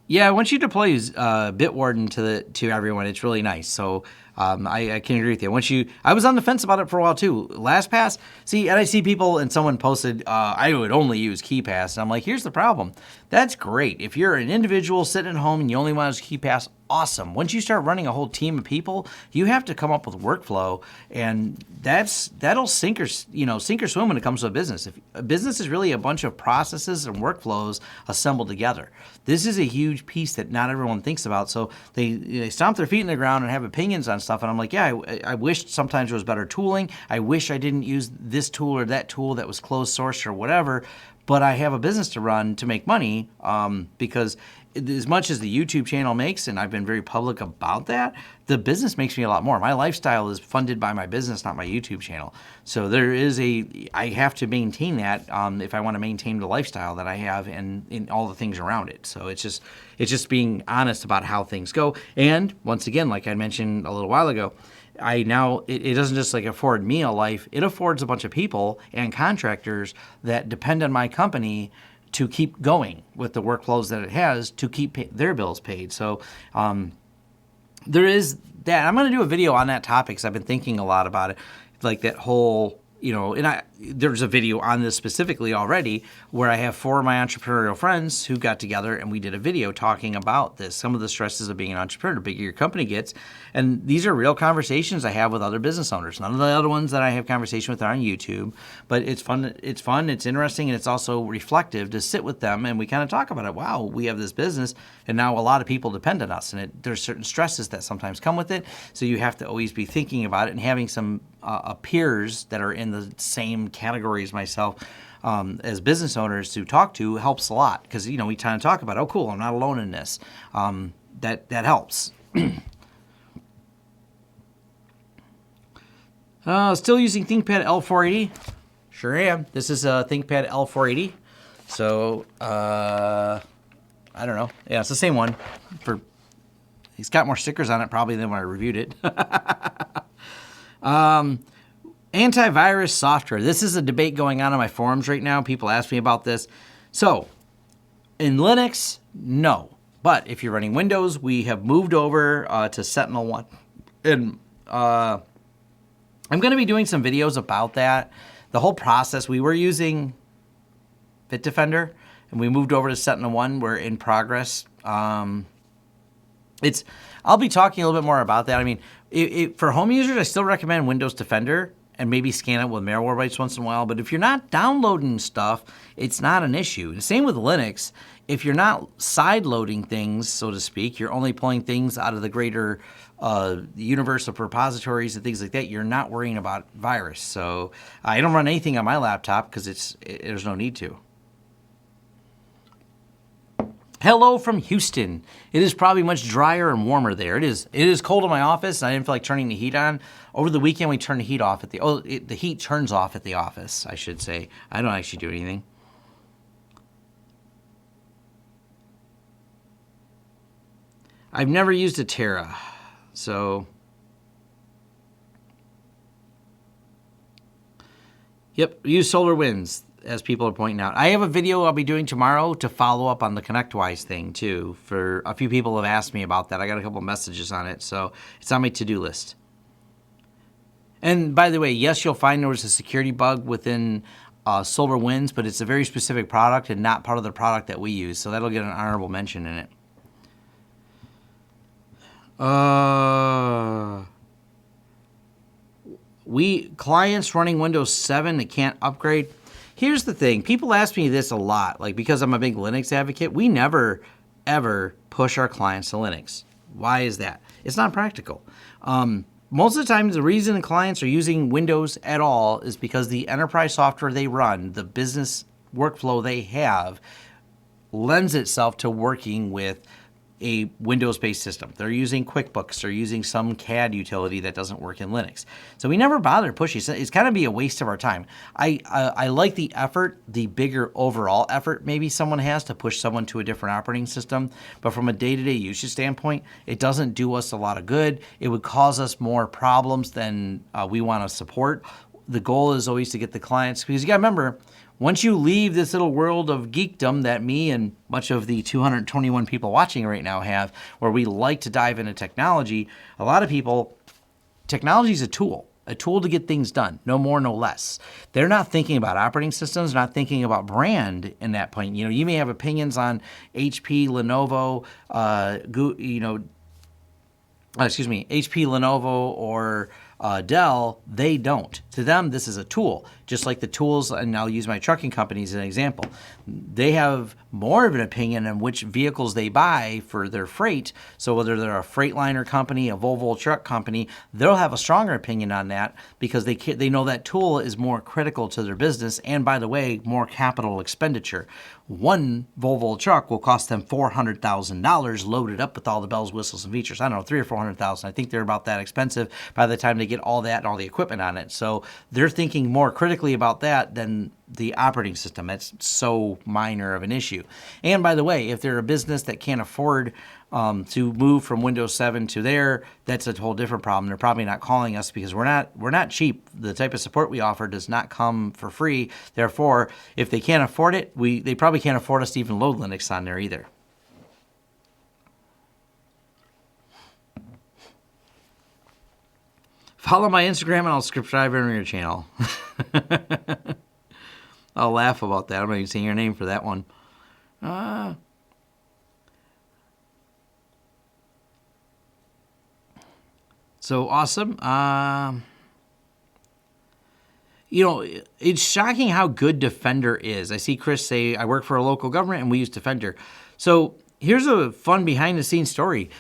Yeah, once you deploy Bitwarden to everyone, it's really nice. So I can agree with you. I was on the fence about it for a while too. LastPass, see, and I see people, and someone posted, I would only use KeyPass. And I'm like, here's the problem. That's great. If you're an individual sitting at home and you only want to use KeyPass, awesome. Once you start running a whole team of people, you have to come up with workflow, and that'll sink or swim when it comes to a business. If a business is really a bunch of processes and workflows assembled together, this is a huge piece that not everyone thinks about. So they stomp their feet in the ground and have opinions on stuff, and I'm like, yeah, I wish sometimes there was better tooling. I wish I didn't use this tool or that tool that was closed source or whatever, but I have a business to run to make money, because as much as the YouTube channel makes, and I've been very public about that, the business makes me a lot more. My lifestyle is funded by my business, not my YouTube channel. So I have to maintain that if I want to maintain the lifestyle that I have and in all the things around it. So it's just being honest about how things go. And once again, like I mentioned a little while ago, it doesn't just like afford me a life, it affords a bunch of people and contractors that depend on my company to keep going with the workflows that it has to keep their bills paid. So there is that. I'm going to do a video on that topic because I've been thinking a lot about it, like that whole, and there's a video on this specifically already where I have 4 of my entrepreneurial friends who got together and we did a video talking about this, some of the stresses of being an entrepreneur, the bigger your company gets. And these are real conversations I have with other business owners. None of the other ones that I have conversation with are on YouTube, but it's fun, it's interesting, and it's also reflective to sit with them and we kind of talk about it. Wow, we have this business and now a lot of people depend on us, and there's certain stresses that sometimes come with it. So you have to always be thinking about it, and having some peers that are in the same category as myself as business owners to talk to helps a lot, because we kind of talk about, oh cool, I'm not alone in this. That helps. Still using ThinkPad L480? Sure am. This is a ThinkPad L480. So I don't know. Yeah, it's the same one. It's got more stickers on it probably than when I reviewed it. Antivirus software. This is a debate going on my forums right now. People ask me about this. So, in Linux, no. But if you're running Windows, we have moved over to Sentinel-1. And I'm going to be doing some videos about that. The whole process. We were using Bitdefender, and we moved over to Sentinel-1. We're in progress. I'll be talking a little bit more about that. I mean, for home users, I still recommend Windows Defender and maybe scan it with Malwarebytes once in a while. But if you're not downloading stuff, it's not an issue. The same with Linux. If you're not side-loading things, so to speak, you're only pulling things out of the greater universe of repositories and things like that, you're not worrying about virus. So I don't run anything on my laptop because there's no need to. Hello from Houston. It is probably much drier and warmer there. It is cold in my office, and I didn't feel like turning the heat on. Over the weekend, we turned the heat off the heat turns off at the office, I should say. I don't actually do anything. I've never used a Terra, so. Yep, use SolarWinds, as people are pointing out. I have a video I'll be doing tomorrow to follow up on the ConnectWise thing, too. For a few people have asked me about that. I got a couple messages on it, so it's on my to-do list. And by the way, yes, you'll find there was a security bug within SolarWinds, but it's a very specific product and not part of the product that we use, so that'll get an honorable mention in it. Clients running Windows 7 that can't upgrade. Here's the thing. People ask me this a lot, like because I'm a big Linux advocate. We never, ever push our clients to Linux. Why is that? It's not practical. Most of the time, the reason clients are using Windows at all is because the enterprise software they run, the business workflow they have, lends itself to working with a Windows-based system. They're using QuickBooks. They're using some CAD utility that doesn't work in Linux. So we never bother pushing. It's kind of be a waste of our time. I like the effort, the bigger overall effort maybe someone has to push someone to a different operating system. But from a day-to-day usage standpoint, it doesn't do us a lot of good. It would cause us more problems than we want to support. The goal is always to get the clients, because you got to remember, once you leave this little world of geekdom that me and much of the 221 people watching right now have, where we like to dive into technology, a lot of people technology is a tool to get things done, no more, no less. They're not thinking about operating systems, not thinking about brand in that point. You may have opinions on HP, Lenovo, HP, Lenovo, or Dell. They don't. To them, this is a tool. Just like the tools, and I'll use my trucking company as an example. They have more of an opinion on which vehicles they buy for their freight. So whether they're a Freightliner company, a Volvo truck company, they'll have a stronger opinion on that because they know that tool is more critical to their business. And by the way, more capital expenditure. One Volvo truck will cost them $400,000 loaded up with all the bells, whistles, and features. I don't know, $300,000 or $400,000. I think they're about that expensive by the time they get all that and all the equipment on it. So they're thinking more critically about that than the operating system. It's so minor of an issue. And by the way, if they're a business that can't afford to move from Windows 7 to there, that's a whole different problem. They're probably not calling us because we're not cheap. The type of support we offer does not come for free. Therefore, if they can't afford it, they probably can't afford us to even load Linux on there either. Follow my Instagram and I'll subscribe on your channel. I'll laugh about that. I'm not even saying your name for that one. So awesome. It's shocking how good Defender is. I see Chris say, I work for a local government and we use Defender. So here's a fun behind the scenes story.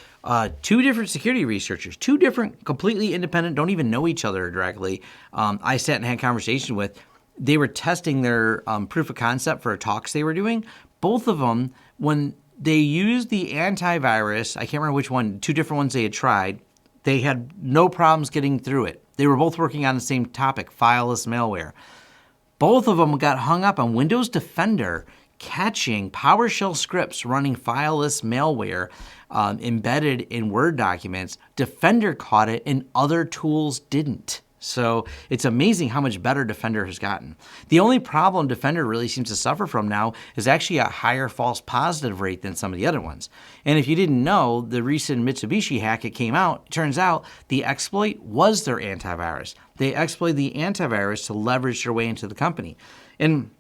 Two different security researchers, two different, completely independent, don't even know each other directly. I sat and had a conversation with. They were testing their proof of concept for talks they were doing. Both of them, when they used the antivirus, I can't remember which one, two different ones they had tried, they had no problems getting through it. They were both working on the same topic, fileless malware. Both of them got hung up on Windows Defender catching PowerShell scripts running fileless malware embedded in Word documents. Defender caught it and other tools didn't. So it's amazing how much better Defender has gotten. The only problem Defender really seems to suffer from now is actually a higher false positive rate than some of the other ones. And if you didn't know, the recent Mitsubishi hack that came out, it turns out the exploit was their antivirus. They exploited the antivirus to leverage their way into the company. And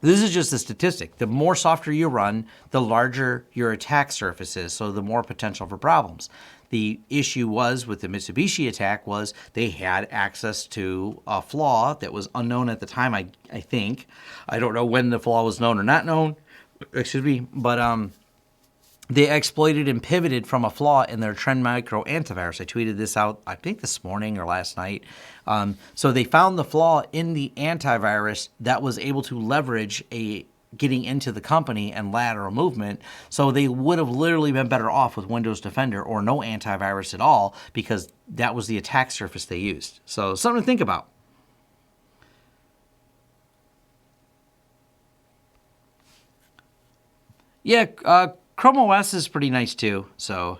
this is just a statistic. The more software you run, the larger your attack surface is, so the more potential for problems. The issue was with the Mitsubishi attack was they had access to a flaw that was unknown at the time, I think. I don't know when the flaw was known or not known, but they exploited and pivoted from a flaw in their Trend Micro antivirus. I tweeted this out, I think this morning or last night. So they found the flaw in the antivirus that was able to leverage getting into the company and lateral movement. So they would have literally been better off with Windows Defender or no antivirus at all because that was the attack surface they used. So something to think about. Yeah, Chrome OS is pretty nice too. So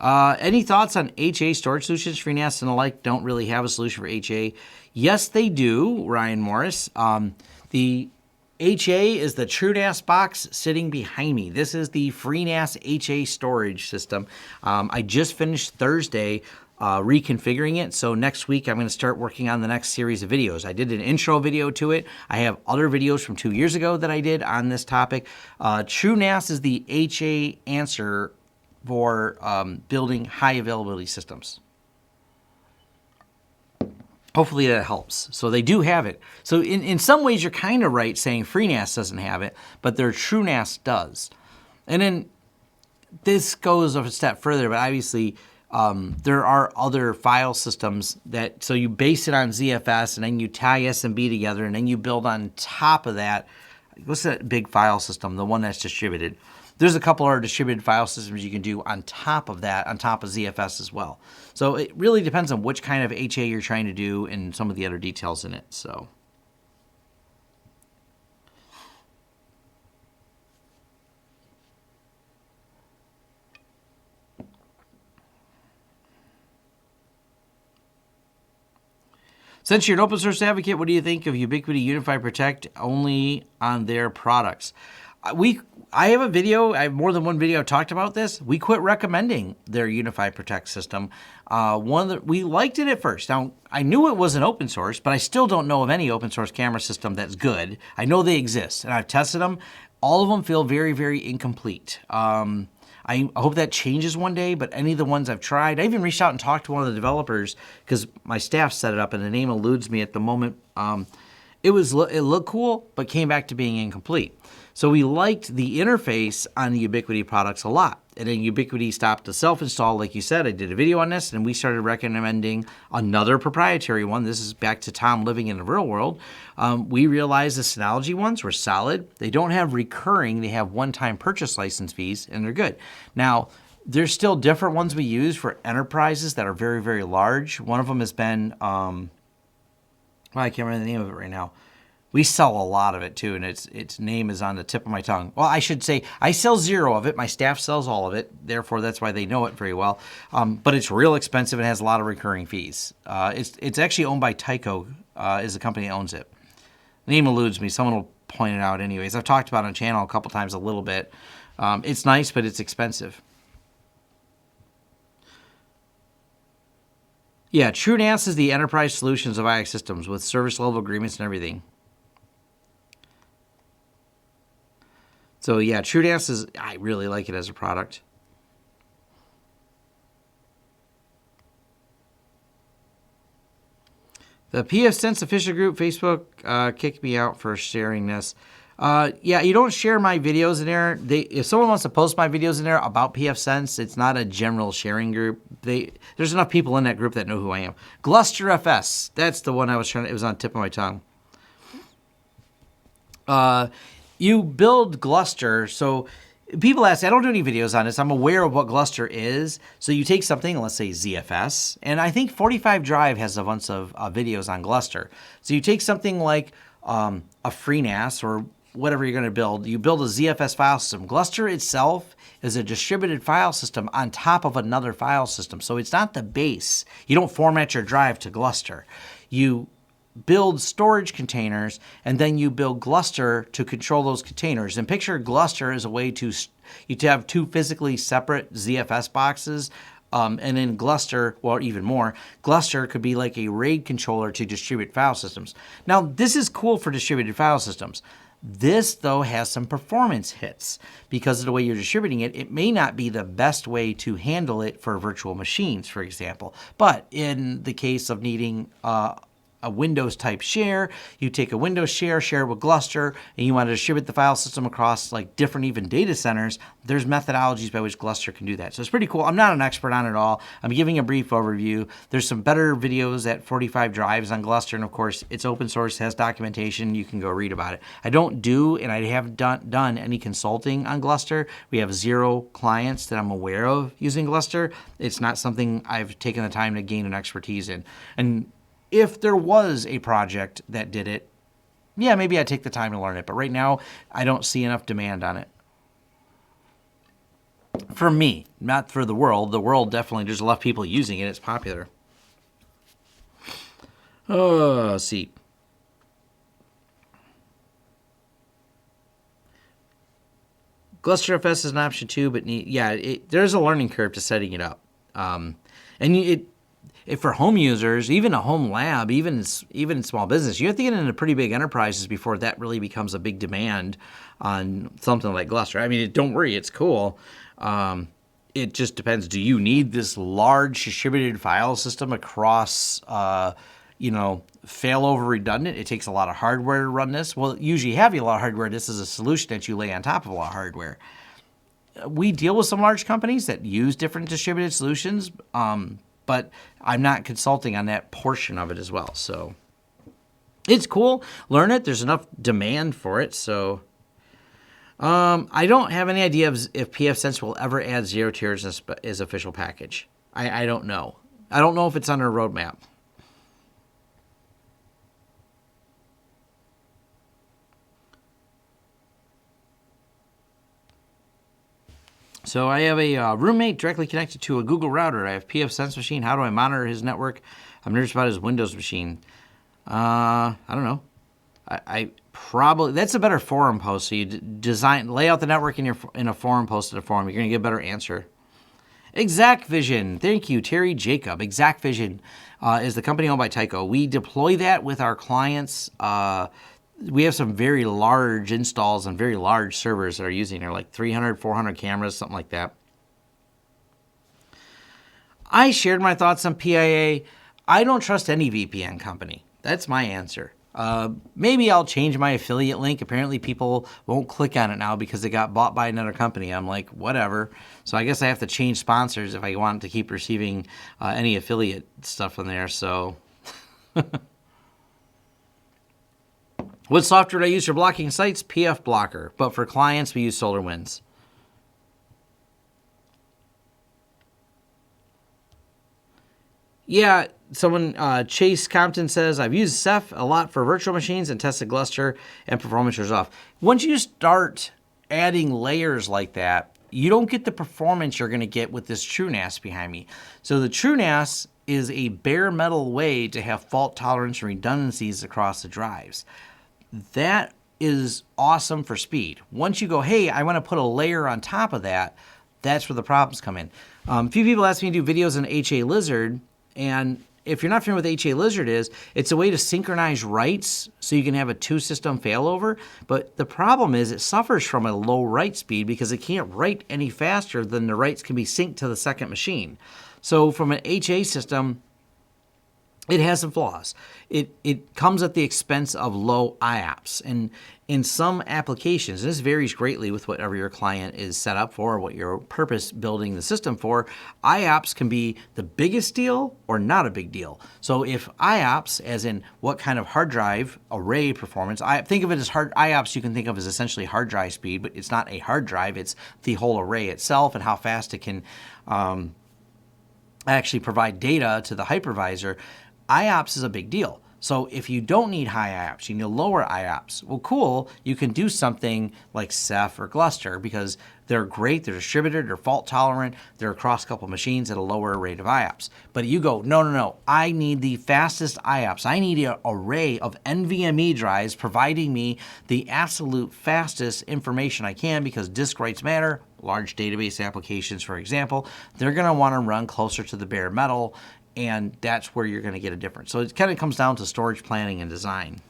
any thoughts on HA storage solutions? FreeNAS and the like don't really have a solution for HA. Yes, they do, Ryan Morris. The HA is the TrueNAS box sitting behind me. This is the FreeNAS HA storage system. I just finished Thursday reconfiguring it. So next week, I'm going to start working on the next series of videos. I did an intro video to it. I have other videos from 2 years ago that I did on this topic. TrueNAS is the HA answer for building high availability systems. Hopefully that helps. So they do have it. So in some ways, you're kind of right saying FreeNAS doesn't have it, but their TrueNAS does. And then this goes a step further, but obviously there are other file systems that, so you base it on ZFS and then you tie SMB together and then you build on top of that. What's that big file system, the one that's distributed? There's a couple other distributed file systems you can do on top of that, on top of ZFS as well. So it really depends on which kind of HA you're trying to do and some of the other details in it. So. Since you're an open source advocate, what do you think of Ubiquiti UniFi Protect only on their products? I have a video. I have more than one video talked about this. We quit recommending their UniFi Protect system. We liked it at first. Now I knew it wasn't open source, but I still don't know of any open source camera system that's good. I know they exist, and I've tested them. All of them feel very, very incomplete. I hope that changes one day, but any of the ones I've tried, I even reached out and talked to one of the developers because my staff set it up, and the name eludes me at the moment. It looked cool, but came back to being incomplete. So we liked the interface on the Ubiquiti products a lot. And then Ubiquiti stopped the self-install, like you said. I did a video on this, and we started recommending another proprietary one. This is back to Tom living in the real world. We realized the Synology ones were solid. They don't have recurring. They have one-time purchase license fees, and they're good. Now, there's still different ones we use for enterprises that are very, very large. One of them has been, I can't remember the name of it right now. We sell a lot of it too, and its name is on the tip of my tongue. Well, I should say I sell zero of it. My staff sells all of it. Therefore, that's why they know it very well. But it's real expensive and has a lot of recurring fees. It's actually owned by Tyco, is the company that owns it. The name eludes me. Someone will point it out anyways. I've talked about it on the channel a couple times a little bit. It's nice, but it's expensive. Yeah, TrueNAS is the enterprise solutions of IX systems with service level agreements and everything. So yeah, TrueNAS I really like it as a product. The pfSense official group, Facebook, kicked me out for sharing this. Yeah, you don't share my videos in there. If someone wants to post my videos in there about pfSense, it's not a general sharing group. There's enough people in that group that know who I am. Gluster FS, that's the one I was trying to, it was on the tip of my tongue. You build Gluster, so people ask, I don't do any videos on this. I'm aware of what Gluster is. So you take something, let's say ZFS, and I think 45 Drive has a bunch of videos on Gluster. So you take something like a FreeNAS or whatever you're going to build. You build a ZFS file system. Gluster itself is a distributed file system on top of another file system. So it's not the base. You don't format your drive to Gluster. You build storage containers, and then you build Gluster to control those containers. And picture Gluster as a way to have two physically separate ZFS boxes, and then Gluster, or even more, Gluster could be like a RAID controller to distribute file systems. Now, this is cool for distributed file systems. This, though, has some performance hits. Because of the way you're distributing it, it may not be the best way to handle it for virtual machines, for example. But in the case of needing a Windows type share, you take a Windows share it with Gluster, and you want to distribute the file system across like different even data centers, there's methodologies by which Gluster can do that. So it's pretty cool. I'm not an expert on it all. I'm giving a brief overview. There's some better videos at 45 Drives on Gluster, and of course it's open source, has documentation. You can go read about it. I don't do, and I haven't done any consulting on Gluster. We have 0 clients that I'm aware of using Gluster. It's not something I've taken the time to gain an expertise in. And if there was a project that did it, yeah, maybe I'd take the time to learn it. But right now, I don't see enough demand on it. For me, not for the world. The world definitely, there's a lot of people using it. It's popular. Oh, let's see. Gluster FS is an option too, but there's a learning curve to setting it up. If for home users, even a home lab, even in small business, you have to get into pretty big enterprises before that really becomes a big demand on something like Gluster. I mean, don't worry, it's cool. It just depends. Do you need this large distributed file system across, failover redundant? It takes a lot of hardware to run this. Well, usually you have a lot of hardware. This is a solution that you lay on top of a lot of hardware. We deal with some large companies that use different distributed solutions, but I'm not consulting on that portion of it as well. So it's cool. Learn it. There's enough demand for it. So I don't have any idea if pfSense will ever add 0 tiers as official package. I don't know. I don't know if it's on their roadmap. So I have a roommate directly connected to a Google router. I have pfSense machine. How do I monitor his network? I'm nervous about his Windows machine. I don't know. I probably that's a better forum post. So you lay out the network in a forum post at a forum. You're going to get a better answer. Exact Vision. Thank you, Terry Jacob. Exact Vision is the company owned by Tyco. We deploy that with our clients. We have some very large installs and very large servers that are using it, like 300, 400 cameras, something like that. I shared my thoughts on PIA. I don't trust any VPN company. That's my answer. Maybe I'll change my affiliate link. Apparently people won't click on it now because it got bought by another company. I'm like, whatever. So I guess I have to change sponsors if I want to keep receiving any affiliate stuff from there. So what software do I use for blocking sites? PF Blocker. But for clients, we use SolarWinds. Yeah, someone, Chase Compton says, I've used Ceph a lot for virtual machines and tested Gluster and performance was off. Once you start adding layers like that, you don't get the performance you're going to get with this TrueNAS behind me. So the TrueNAS is a bare metal way to have fault tolerance and redundancies across the drives. That is awesome for speed. Once you go, hey, I want to put a layer on top of that, that's where the problems come in. A few people ask me to do videos on HA Lizard. And if you're not familiar with HA Lizard it's a way to synchronize writes so you can have a two-system failover. But the problem is it suffers from a low write speed because it can't write any faster than the writes can be synced to the second machine. So from an HA system, it has some flaws. It comes at the expense of low IOPS. And in some applications, and this varies greatly with whatever your client is set up for, what you're purpose building the system for, IOPS can be the biggest deal or not a big deal. So if IOPS, as in what kind of hard drive array performance, I think of it as IOPS you can think of as essentially hard drive speed, but it's not a hard drive, it's the whole array itself and how fast it can actually provide data to the hypervisor. IOPS is a big deal. So if you don't need high IOPS, you need lower IOPS. Well, cool, you can do something like Ceph or Gluster because they're great, they're distributed, they're fault tolerant, they're across a couple machines at a lower rate of IOPS. But you go, no, I need the fastest IOPS. I need an array of NVMe drives providing me the absolute fastest information I can because disk writes matter. Large database applications, for example, they're going to want to run closer to the bare metal. And that's where you're going to get a difference. So it kind of comes down to storage planning and design.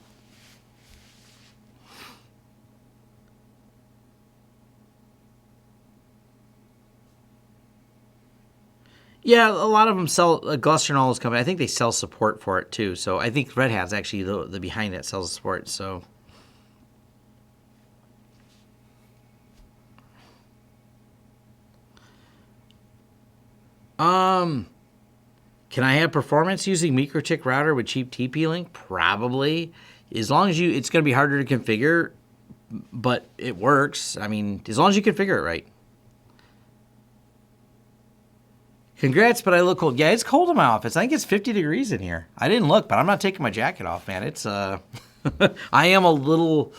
Yeah, a lot of them sell Gluster and all those companies. I think they sell support for it too. So I think Red Hat's actually the behind that sells support. So. Can I have performance using MikroTik router with cheap TP-Link? Probably. As long as it's going to be harder to configure, but it works. I mean, as long as you configure it right. Congrats, but I look cold. Yeah, it's cold in my office. I think it's 50 degrees in here. I didn't look, but I'm not taking my jacket off, man. It's I am a little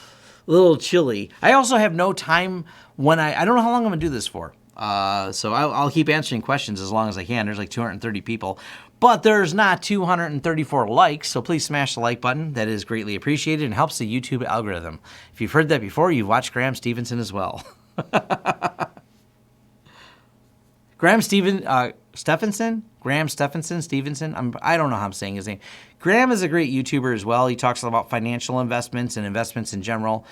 chilly. I also have no time when I don't know how long I'm going to do this for. So I'll keep answering questions as long as I can. There's like 230 people. But there's not 234 likes, so please smash the like button. That is greatly appreciated and helps the YouTube algorithm. If you've heard that before, you've watched Graham Stevenson as well. Graham Stephenson? I don't know how I'm saying his name. Graham is a great YouTuber as well. He talks about financial investments and investments in general.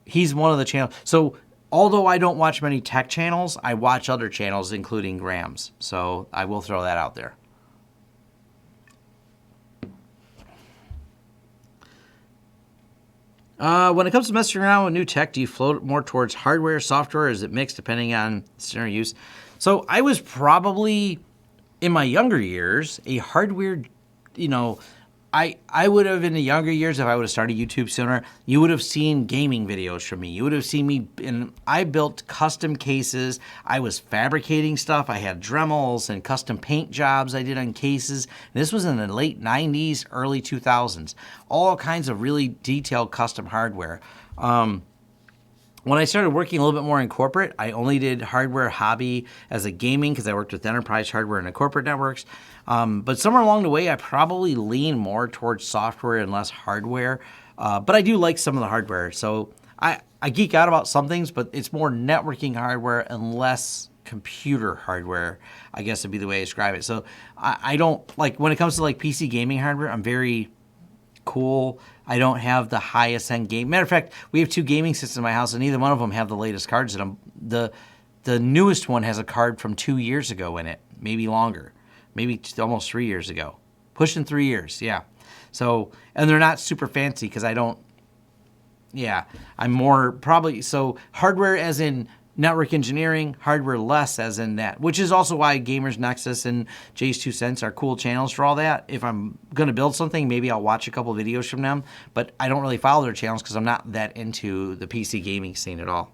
He's one of the channels. So although I don't watch many tech channels, I watch other channels, including Graham's. So I will throw that out there. When it comes to messing around with new tech, do you float more towards hardware, software, or is it mixed depending on scenario use? So I was probably, in my younger years, a hardware, I would have in the younger years, if I would have started YouTube sooner, you would have seen gaming videos from me. You would have seen me, and I built custom cases. I was fabricating stuff. I had Dremels and custom paint jobs I did on cases. And this was in the late 90s, early 2000s. All kinds of really detailed custom hardware. When I started working a little bit more in corporate, I only did hardware hobby as a gaming because I worked with enterprise hardware and the corporate networks. But somewhere along the way, I probably lean more towards software and less hardware. But I do like some of the hardware. So I geek out about some things, but it's more networking hardware and less computer hardware, I guess would be the way I describe it. So I don't, like, when it comes to like PC gaming hardware, I'm very cool. I don't have the highest end game. Matter of fact, we have 2 gaming systems in my house, and neither one of them have the latest cards in them. The newest one has a card from 2 years ago in it, maybe longer, maybe almost 3 years ago, pushing 3 years. Yeah. So, and they're not super fancy because I don't. Yeah, I'm more probably so hardware as in network engineering, hardware less as in that, which is also why Gamers Nexus and Jay's 2 Cents are cool channels for all that. If I'm going to build something, maybe I'll watch a couple videos from them, but I don't really follow their channels because I'm not that into the PC gaming scene at all.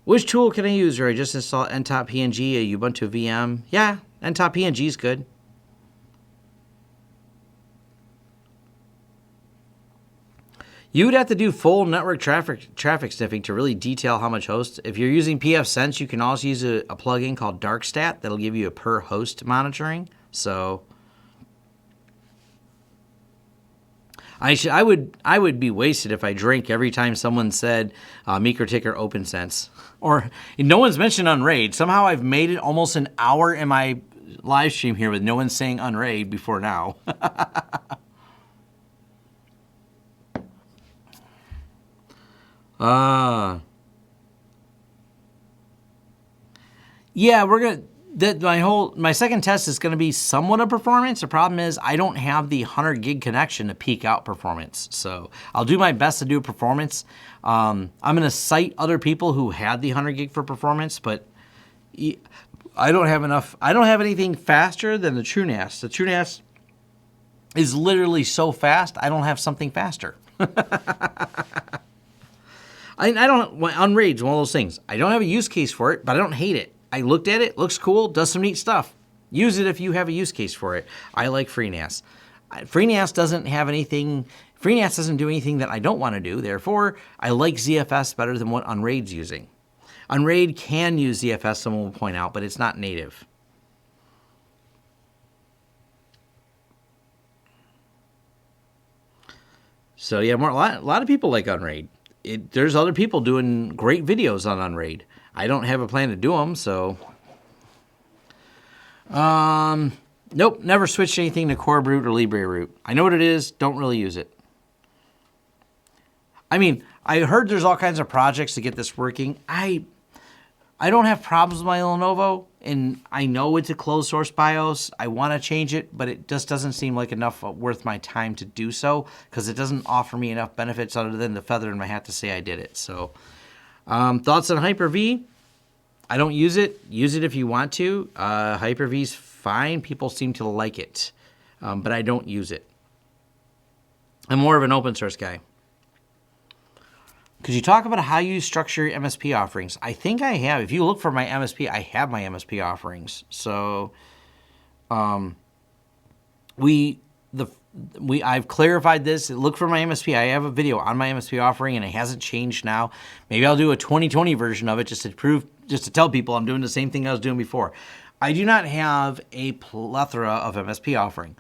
Which tool can I use? Or I just install NTOP PNG, a Ubuntu VM. Yeah, NTOP PNG is good. You would have to do full network traffic sniffing to really detail how much host. If you're using pfSense, you can also use a plugin called DarkStat that'll give you a per host monitoring. So I would be wasted if I drank every time someone said MikroTik or OpenSense. Or no one's mentioned Unraid. Somehow I've made it almost an hour in my live stream here with no one saying Unraid before now. Yeah, we're gonna. My second test is gonna be somewhat of performance. The problem is I don't have the 100 gig connection to peak out performance. So I'll do my best to do performance. I'm gonna cite other people who had the 100 gig for performance, but I don't have enough. I don't have anything faster than the TrueNAS. The TrueNAS is literally so fast. I don't have something faster. I don't. Unraid's one of those things. I don't have a use case for it, but I don't hate it. I looked at it, looks cool, does some neat stuff. Use it if you have a use case for it. I like FreeNAS. FreeNAS doesn't have anything. FreeNAS doesn't do anything that I don't want to do. Therefore, I like ZFS better than what Unraid's using. Unraid can use ZFS, someone will point out, but it's not native. So yeah, a lot of people like Unraid. There's other people doing great videos on Unraid. I don't have a plan to do them, so. Nope, never switched anything to Core Root or Libre Root. I know what it is, don't really use it. I mean, I heard there's all kinds of projects to get this working. I don't have problems with my Lenovo, and I know it's a closed source BIOS. I want to change it, but it just doesn't seem like enough worth my time to do so because it doesn't offer me enough benefits other than the feather in my hat to say I did it. So, thoughts on Hyper-V? I don't use it. Use it if you want to. Hyper-V's fine. People seem to like it, but I don't use it. I'm more of an open source guy. Could you talk about how you structure your MSP offerings? I think I have. If you look for my MSP, I have my MSP offerings. So, I've clarified this. Look for my MSP. I have a video on my MSP offering, and it hasn't changed now. Maybe I'll do a 2020 version of it just to tell people I'm doing the same thing I was doing before. I do not have a plethora of MSP offering.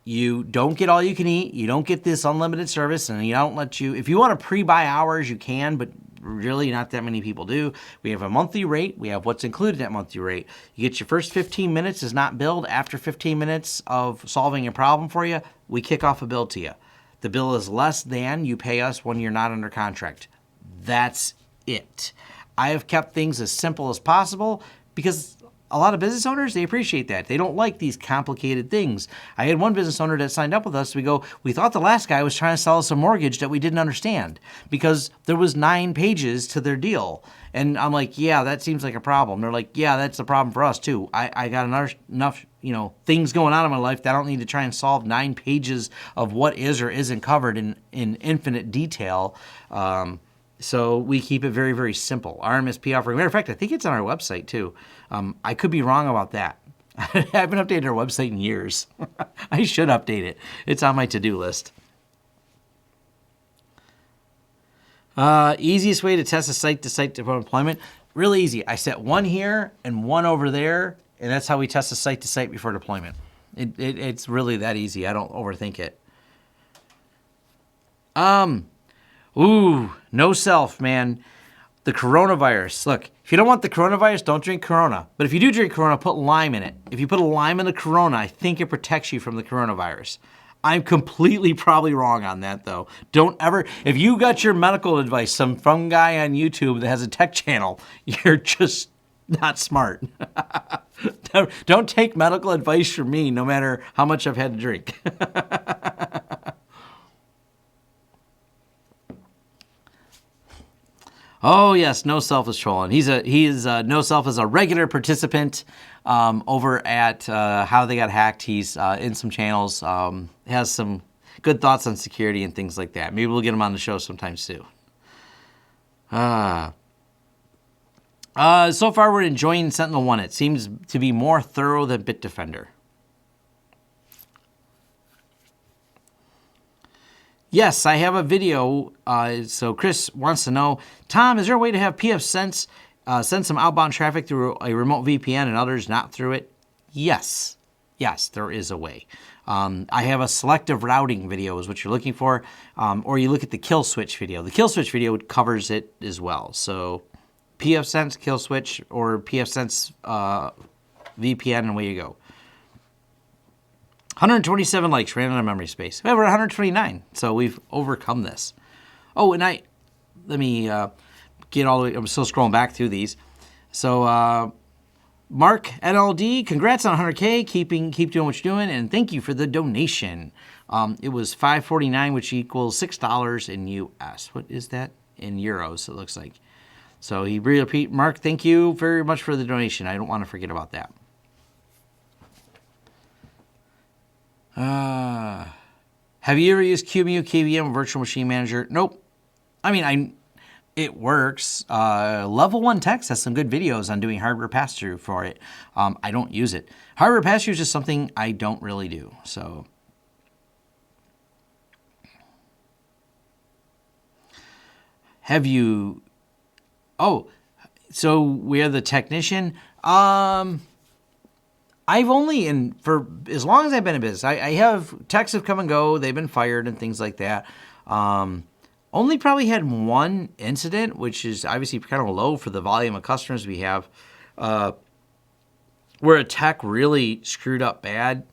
You don't get all you can eat. You don't get this unlimited service, and you don't let you. If you want to pre-buy hours, you can, but really not that many people do. We have a monthly rate. We have what's included in that monthly rate. You get your first 15 minutes is not billed. After 15 minutes of solving a problem for you, we kick off a bill to you. The bill is less than you pay us when you're not under contract. That's it. I have kept things as simple as possible because a lot of business owners, they appreciate that. They don't like these complicated things. I had one business owner that signed up with us. We thought the last guy was trying to sell us a mortgage that we didn't understand because there was 9 pages to their deal. And I'm like, yeah, that seems like a problem. They're like, yeah, that's a problem for us too. I got enough things going on in my life that I don't need to try and solve 9 pages of what is or isn't covered in infinite detail. So we keep it very, very simple. Our MSP offering, matter of fact, I think it's on our website too. I could be wrong about that. I haven't updated our website in years. I should update it. It's on my to-do list. Easiest way to test a site-to-site deployment. Really easy. I set one here and one over there, and that's how we test the site to site before deployment. It's really that easy. I don't overthink it. Ooh, no self, man. The coronavirus. Look, if you don't want the coronavirus, don't drink Corona. But if you do drink Corona, put lime in it. If you put a lime in the Corona, I think it protects you from the coronavirus. I'm completely probably wrong on that, though. Don't ever, if you got your medical advice from guy on YouTube that has a tech channel, you're just not smart. Don't take medical advice from me, no matter how much I've had to drink. Oh yes, No Self is trolling. He is No Self is a regular participant over at How They Got Hacked. He's in some channels, has some good thoughts on security and things like that. Maybe we'll get him on the show sometime soon. So far we're enjoying SentinelOne. It seems to be more thorough than Bitdefender. Yes, I have a video. So Chris wants to know, Tom, is there a way to have pfSense send some outbound traffic through a remote VPN and others not through it? Yes. Yes, there is a way. I have a selective routing video is what you're looking for, or you look at the kill switch video. The kill switch video covers it as well. So pfSense, kill switch, or pfSense VPN, and away you go. 127 likes, ran out of memory space. We have 129, so we've overcome this. Oh, and let me get all the way, I'm still scrolling back through these. So, Mark NLD, congrats on 100K, keep doing what you're doing, and thank you for the donation. It was $5.49, which equals $6 in US. What is that? In euros, it looks like. So he repeat, Mark, thank you very much for the donation. I don't want to forget about that. Have you ever used QEMU, KVM, Virtual Machine Manager? Nope. I mean, it works. Level 1 Text has some good videos on doing hardware pass-through for it. I don't use it. Hardware pass-through is just something I don't really do. So, have you? Oh, so we're the technician. I've only, for as long as I've been in business, I have techs have come and go. They've been fired and things like that. Only probably had one incident, which is obviously kind of low for the volume of customers we have, where a tech really screwed up bad.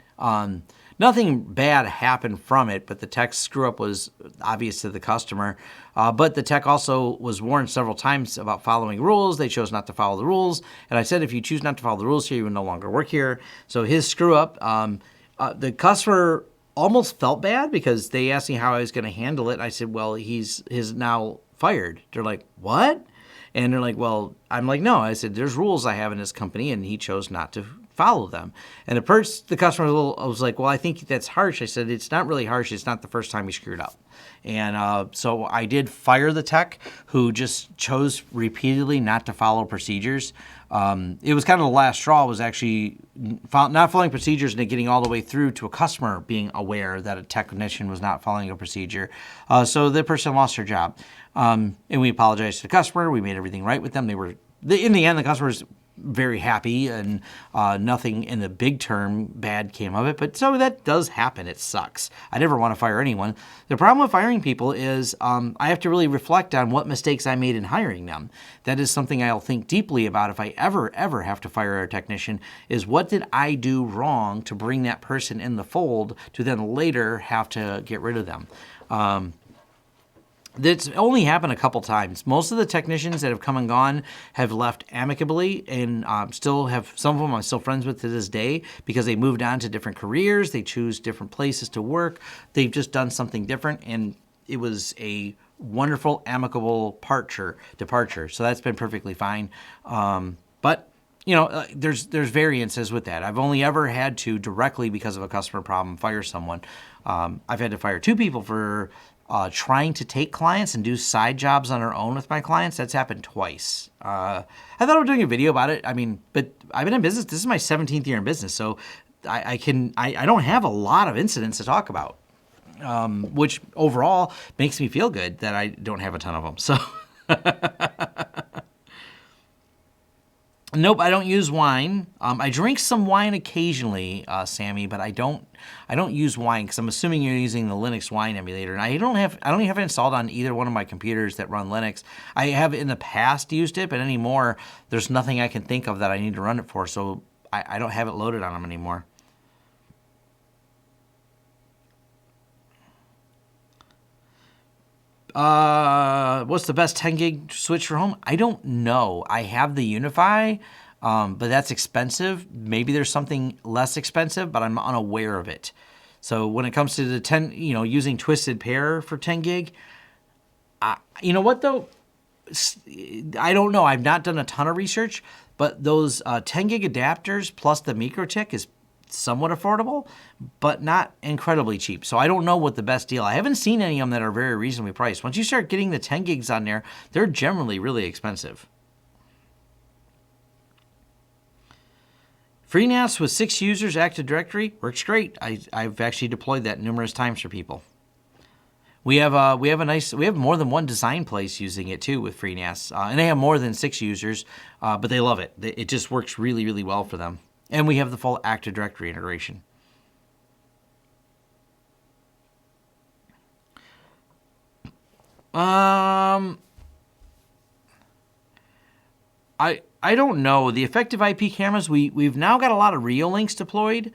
Nothing bad happened from it, but the tech screw up was obvious to the customer. But the tech also was warned several times about following rules. They chose not to follow the rules. And I said, if you choose not to follow the rules here, you will no longer work here. So his screw up, the customer almost felt bad because they asked me how I was going to handle it. I said, well, he's now fired. They're like, what? And they're like, well, I'm like, no. I said, there's rules I have in this company, and he chose not to follow them. And at first, the customer was like, well, I think that's harsh. I said, it's not really harsh. It's not the first time he screwed up. And so I did fire the tech who just chose repeatedly not to follow procedures. It was kind of the last straw, was actually not following procedures and getting all the way through to a customer being aware that a technician was not following a procedure. So the person lost their job. And we apologized to the customer. We made everything right with them. In the end, the customers very happy, and nothing in the big term bad came of it. But so that does happen. It sucks. I never want to fire anyone. The problem with firing people is I have to really reflect on what mistakes I made in hiring them. That is something I'll think deeply about if I ever have to fire a technician, is what did I do wrong to bring that person in the fold to then later have to get rid of them. That's only happened a couple times. Most of the technicians that have come and gone have left amicably, and still have some of them I'm still friends with to this day because they moved on to different careers. They choose different places to work. They've just done something different, and it was a wonderful, amicable departure. So that's been perfectly fine. But there's variances with that. I've only ever had to directly, because of a customer problem, fire someone. I've had to fire 2 people for trying to take clients and do side jobs on our own with my clients. That's happened twice. I thought I was doing a video about it. I mean, but I've been in business. This is my 17th year in business, so I don't have a lot of incidents to talk about, which overall makes me feel good that I don't have a ton of them. So, Nope, I don't use wine. I drink some wine occasionally, Sammy, but I don't use wine because I'm assuming you're using the Linux wine emulator. And I don't have it installed on either one of my computers that run Linux. I have in the past used it, but anymore, there's nothing I can think of that I need to run it for, so I don't have it loaded on them anymore. What's the best 10 gig switch for home? I don't know. I have the UniFi, but that's expensive. Maybe there's something less expensive, but I'm unaware of it. So when it comes to the 10, using Twisted Pair for 10 gig, you know what though? I don't know. I've not done a ton of research, but those 10 gig adapters plus the MikroTik is somewhat affordable, but not incredibly cheap. So I don't know what the best deal. I haven't seen any of them that are very reasonably priced. Once you start getting the 10 gigs on there, they're generally really expensive. FreeNAS with 6 users, Active Directory, works great. I've actually deployed that numerous times for people. We have more than one design place using it too with FreeNAS, and they have more than 6 users, but they love it. It just works really, really well for them. And we have the full Active Directory integration. I don't know. The effective IP cameras, we've now got a lot of Reolinks deployed.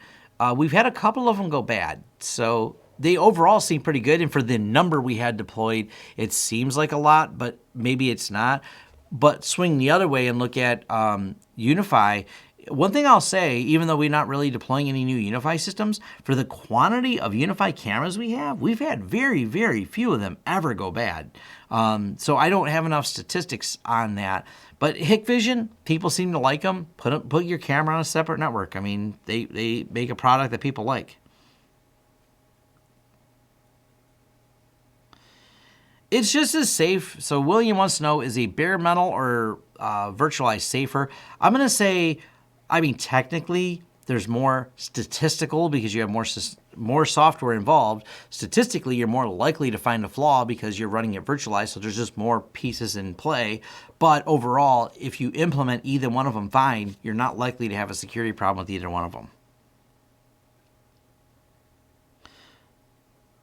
We've had a couple of them go bad. So they overall seem pretty good. And for the number we had deployed, it seems like a lot, but maybe it's not. But swing the other way and look at UniFi. One thing I'll say, even though we're not really deploying any new UniFi systems, for the quantity of UniFi cameras we've had very, very few of them ever go bad. So I don't have enough statistics on that. But Hikvision, people seem to like them. Put your camera on a separate network. I mean, they make a product that people like. It's just as safe. So William wants to know, is a bare metal or virtualized safer? I'm going to say, technically, there's more statistical because you have more software involved. Statistically, you're more likely to find a flaw because you're running it virtualized, so there's just more pieces in play. But overall, if you implement either one of them fine, you're not likely to have a security problem with either one of them.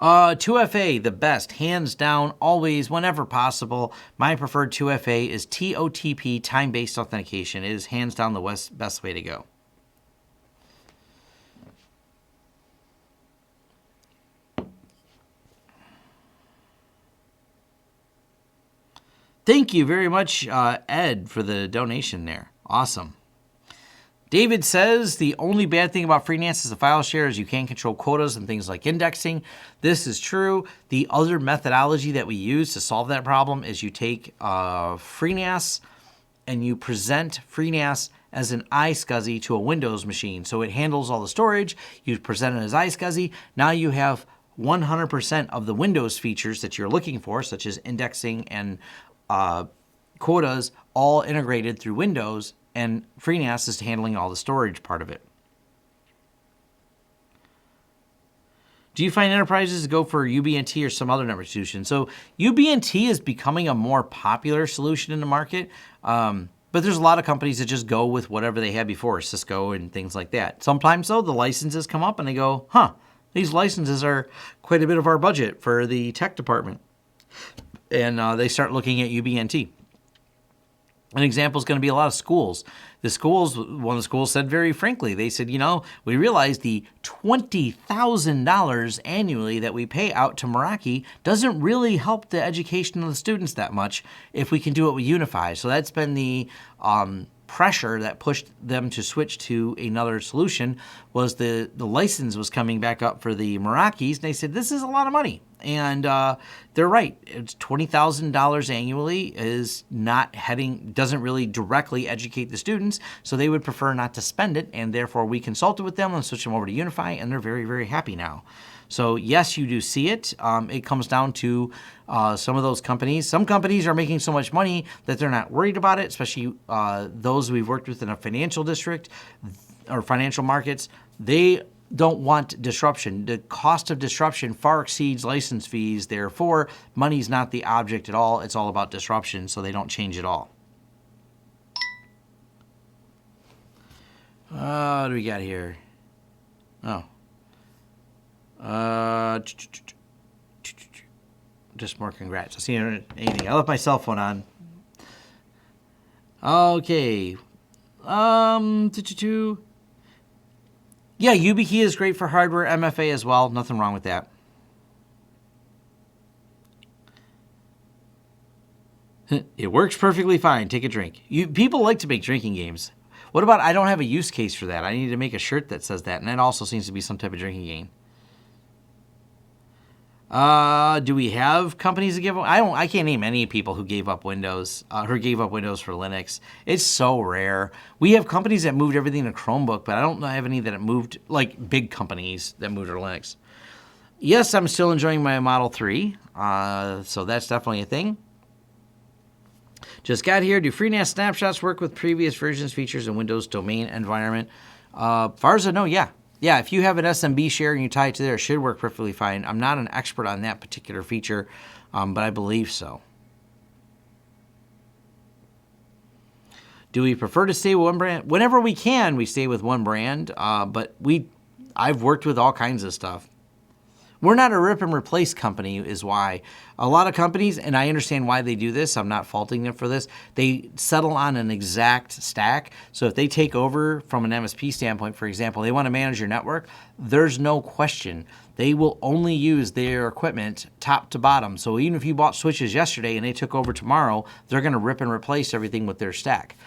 2FA, the best, hands down, always, whenever possible. My preferred 2FA is TOTP, time-based authentication. It is hands down the best way to go. Thank you very much, Ed, for the donation there. Awesome. David says the only bad thing about FreeNAS is the file share is you can't control quotas and things like indexing. This is true. The other methodology that we use to solve that problem is you take FreeNAS and you present FreeNAS as an iSCSI to a Windows machine. So it handles all the storage. You present it as iSCSI. Now you have 100% of the Windows features that you're looking for, such as indexing and quotas, all integrated through Windows. And FreeNAS is handling all the storage part of it. Do you find enterprises go for UBNT or some other network solution? So UBNT is becoming a more popular solution in the market, but there's a lot of companies that just go with whatever they had before, Cisco and things like that. Sometimes, though, the licenses come up and they go, these licenses are quite a bit of our budget for the tech department. And they start looking at UBNT. An example is going to be a lot of schools. One of the schools said very frankly, they said, we realize the $20,000 annually that we pay out to Meraki doesn't really help the education of the students that much if we can do it with UniFi. So that's been the pressure that pushed them to switch to another solution. Was the license was coming back up for the Merakis, and they said, this is a lot of money. And they're right. It's $20,000 annually doesn't really directly educate the students, so they would prefer not to spend it, and therefore we consulted with them and switched them over to UniFi, and they're very, very happy now. So yes, you do see it. It comes down to some of those companies. Some companies are making so much money that they're not worried about it, especially those we've worked with in a financial district or financial markets. They don't want disruption. The cost of disruption far exceeds license fees. Therefore, money's not the object at all. It's all about disruption, so they don't change at all. What do we got here? Oh. Just more congrats. I see anything. I left my cell phone on. Okay. Yeah, YubiKey is great for hardware, MFA as well. Nothing wrong with that. It works perfectly fine. Take a drink. People like to make drinking games. What about I don't have a use case for that? I need to make a shirt that says that, and that also seems to be some type of drinking game. Do we have companies that give up? I can't name any people who gave up Windows, who gave up Windows for Linux. It's so rare. We have companies that moved everything to Chromebook, but I don't have any that moved, like big companies that moved to Linux. Yes, I'm still enjoying my Model 3, so that's definitely a thing. Just got here. Do FreeNAS snapshots work with previous versions, features, and Windows domain environment? Far as I know, yeah. Yeah, if you have an SMB share and you tie it to there, it should work perfectly fine. I'm not an expert on that particular feature, but I believe so. Do we prefer to stay with one brand? Whenever we can, we stay with one brand, but I've worked with all kinds of stuff. We're not a rip and replace company is why. A lot of companies, and I understand why they do this, I'm not faulting them for this, they settle on an exact stack. So if they take over from an MSP standpoint, for example, they want to manage your network, there's no question. They will only use their equipment top to bottom. So even if you bought switches yesterday and they took over tomorrow, they're going to rip and replace everything with their stack.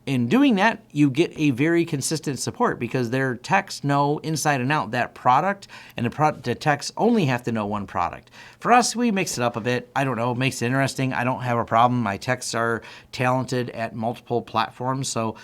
In doing that, you get a very consistent support because their techs know inside and out that product, and the techs only have to know one product. For us, we mix it up a bit. I don't know, it makes it interesting. I don't have a problem. My techs are talented at multiple platforms, so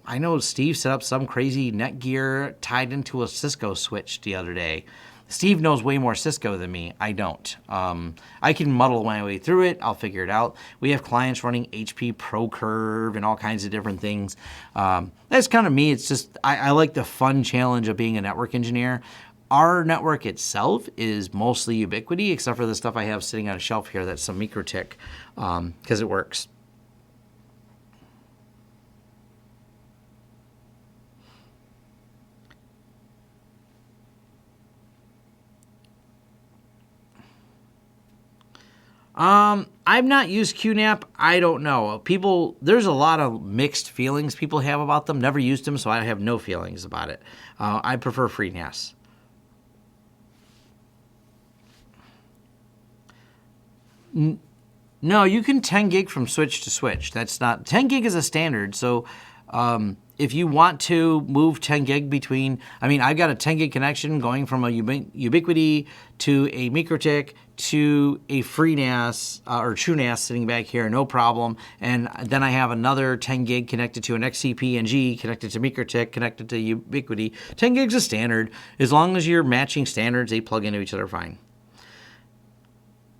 I know Steve set up some crazy Netgear tied into a Cisco switch the other day. Steve knows way more Cisco than me. I don't. I can muddle my way through it. I'll figure it out. We have clients running HP ProCurve and all kinds of different things. That's kind of me. It's just I like the fun challenge of being a network engineer. Our network itself is mostly Ubiquity, except for the stuff I have sitting on a shelf here that's some MikroTik, because it works. I've not used QNAP. I don't know. There's a lot of mixed feelings people have about them. Never used them, so I have no feelings about it. I prefer FreeNAS. No, you can 10 gig from switch to switch. That's not 10 gig is a standard. So if you want to move 10 gig between, I've got a 10 gig connection going from a Ubiquity to a MikroTik to a FreeNAS or TrueNAS sitting back here, no problem. And then I have another 10 gig connected to an XCP-NG, connected to MikroTik, connected to Ubiquity. 10 gig's a standard. As long as you're matching standards, they plug into each other fine.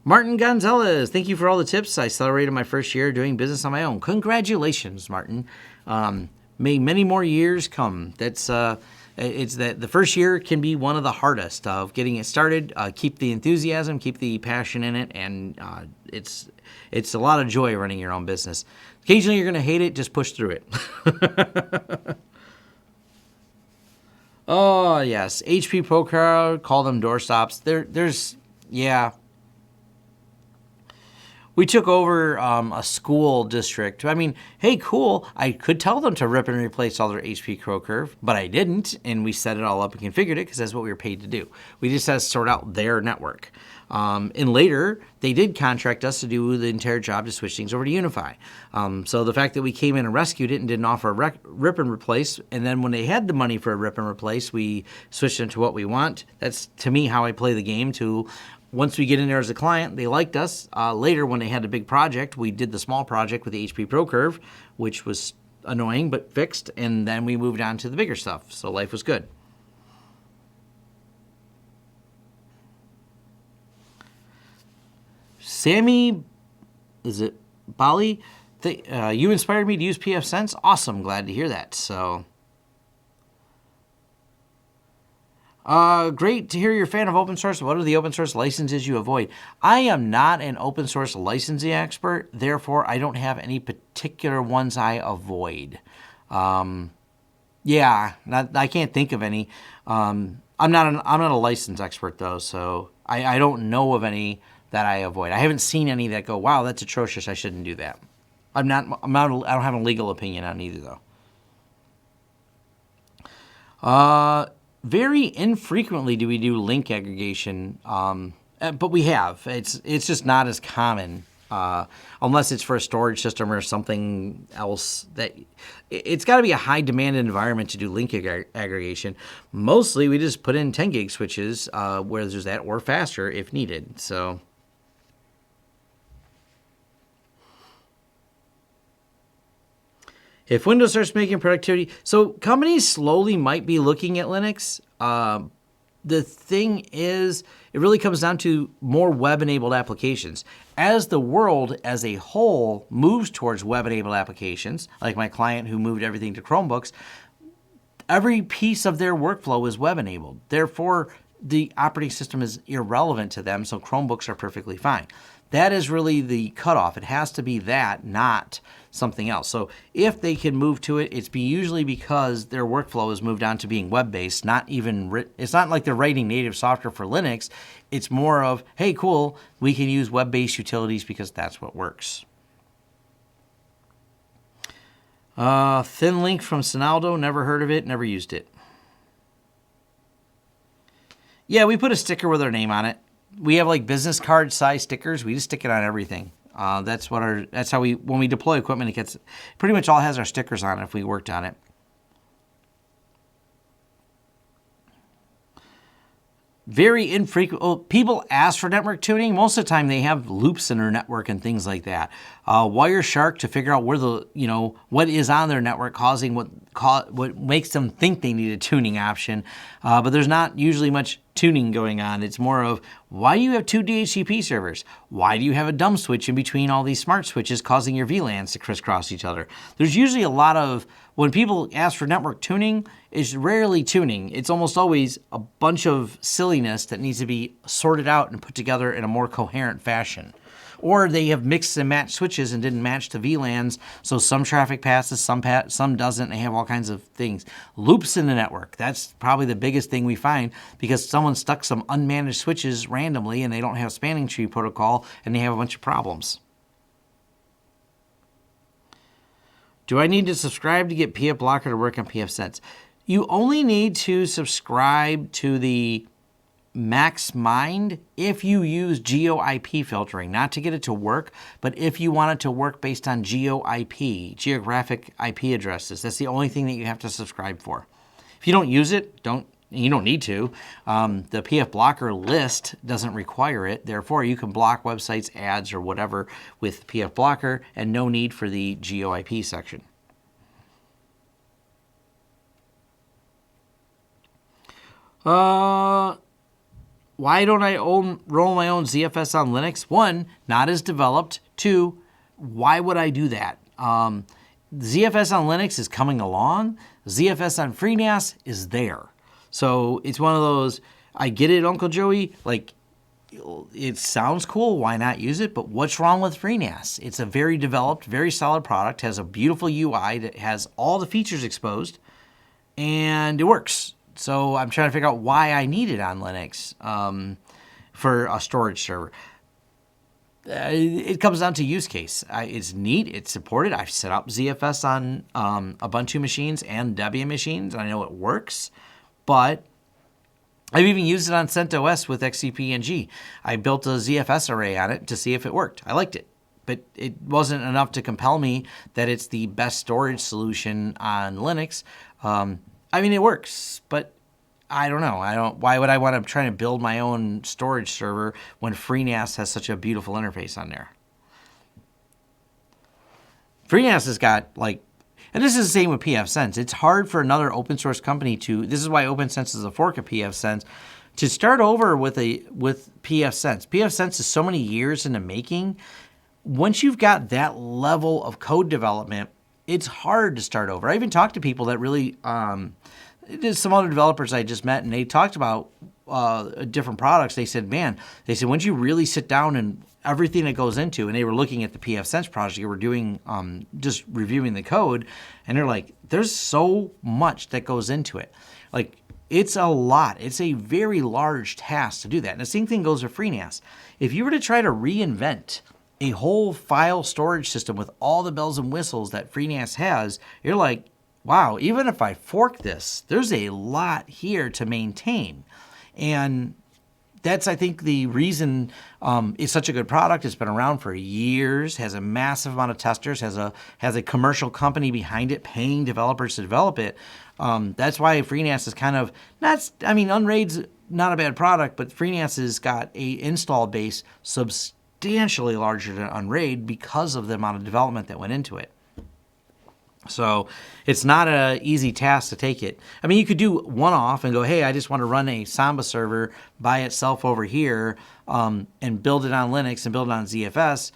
Martin Gonzalez, thank you for all the tips. I celebrated my first year doing business on my own. Congratulations, Martin. May many more years come. It's that the first year can be one of the hardest of getting it started. Keep the enthusiasm, keep the passion in it, and it's a lot of joy running your own business. Occasionally you're going to hate it, just push through it. Oh, yes. HP ProCard, call them doorstops. Yeah. We took over a school district. Hey, cool. I could tell them to rip and replace all their HP ProCurve, but I didn't, and we set it all up and configured it because that's what we were paid to do. We just had to sort out their network. And later, they did contract us to do the entire job to switch things over to UniFi. So the fact that we came in and rescued it and didn't offer a rip and replace, and then when they had the money for a rip and replace, we switched into what we want. That's, to me, how I play the game. Once we get in there as a client, they liked us. Later, when they had a big project, we did the small project with the HP ProCurve, which was annoying but fixed, and then we moved on to the bigger stuff. So life was good. Sammy, is it Bali? You inspired me to use pfSense. Awesome, glad to hear that. So. Great to hear you're a fan of open source. What are the open source licenses you avoid? I am not an open source licensing expert, therefore I don't have any particular ones I avoid. Yeah, I can't think of any. I'm not a licensed expert though, so I don't know of any that I avoid. I haven't seen any that go, wow, that's atrocious. I shouldn't do that. I don't have a legal opinion on either though. Very infrequently do we do link aggregation, but we have. It's just not as common. Unless it's for a storage system or something else, that it's got to be a high demand environment to do link aggregation. Mostly we just put in 10 gig switches where there's that, or faster if needed. So if Windows starts making productivity, so companies slowly might be looking at Linux. The thing is, it really comes down to more web-enabled applications. As the world as a whole moves towards web-enabled applications, like my client who moved everything to Chromebooks, every piece of their workflow is web-enabled. Therefore, the operating system is irrelevant to them, so Chromebooks are perfectly fine. That is really the cutoff. It has to be that, not something else. So if they can move to it, it's usually because their workflow has moved on to being web-based, it's not like they're writing native software for Linux. It's more of, hey, cool, we can use web-based utilities because that's what works. Thin link from Sinaldo, never heard of it, never used it. Yeah, we put a sticker with our name on it. We have like business card size stickers. We just stick it on everything. That's how when we deploy equipment, it gets pretty much all has our stickers on it if we worked on it. Very infrequent. Well, people ask for network tuning. Most of the time, they have loops in their network and things like that. Wireshark to figure out where what is on their network causing what makes them think they need a tuning option. But there's not usually much tuning going on. It's more of, why do you have two DHCP servers? Why do you have a dumb switch in between all these smart switches causing your VLANs to crisscross each other? There's usually a lot of, when people ask for network tuning, it's rarely tuning. It's almost always a bunch of silliness that needs to be sorted out and put together in a more coherent fashion. Or they have mixed and matched switches and didn't match the VLANs, so some traffic passes, some doesn't. They have all kinds of things. Loops in the network, that's probably the biggest thing we find, because someone stuck some unmanaged switches randomly and they don't have spanning tree protocol and they have a bunch of problems. Do I need to subscribe to get PF Blocker to work on pfSense? You only need to subscribe to the MaxMind if you use GeoIP filtering, not to get it to work, but if you want it to work based on GeoIP, geographic IP addresses. That's the only thing that you have to subscribe for. If you don't use it, you don't need to. The PF Blocker list doesn't require it. Therefore, you can block websites, ads, or whatever with PF Blocker, and no need for the GeoIP section. Why don't I roll my own ZFS on Linux? One, not as developed. Two, why would I do that? ZFS on Linux is coming along. ZFS on FreeNAS is there. So it's one of those, I get it, Uncle Joey, like, it sounds cool, why not use it? But what's wrong with FreeNAS? It's a very developed, very solid product, has a beautiful UI that has all the features exposed, and it works. So I'm trying to figure out why I need it on Linux for a storage server. It comes down to use case. It's neat. It's supported. I've set up ZFS on Ubuntu machines and Debian machines. I know it works, but I've even used it on CentOS with XCP-ng. I built a ZFS array on it to see if it worked. I liked it, but it wasn't enough to compel me that it's the best storage solution on Linux. I mean, it works, but I don't know. Why would I want to try to build my own storage server when FreeNAS has such a beautiful interface on there? FreeNAS has got, like, and this is the same with pfSense. It's hard for another open source company this is why OpenSense is a fork of pfSense, to start over with pfSense. pfSense is so many years in the making. Once you've got that level of code development, it's hard to start over. I even talked to people that really, there's some other developers I just met, and they talked about different products. They said, once you really sit down and everything that goes into, and they were looking at the PF Sense project, they were doing, just reviewing the code, and they're like, there's so much that goes into it. Like, it's a lot. It's a very large task to do that. And the same thing goes with FreeNAS. If you were to try to reinvent a whole file storage system with all the bells and whistles that FreeNAS has, you're like, wow, even if I fork this, there's a lot here to maintain. And that's, I think, the reason it's such a good product. It's been around for years, has a massive amount of testers, has a commercial company behind it paying developers to develop it. That's why FreeNAS is kind of, Unraid's not a bad product, but FreeNAS has got a install base substantially larger than Unraid because of the amount of development that went into it. So it's not an easy task to take it. I mean, you could do one-off and go, hey, I just want to run a Samba server by itself over here and build it on Linux and build it on ZFS.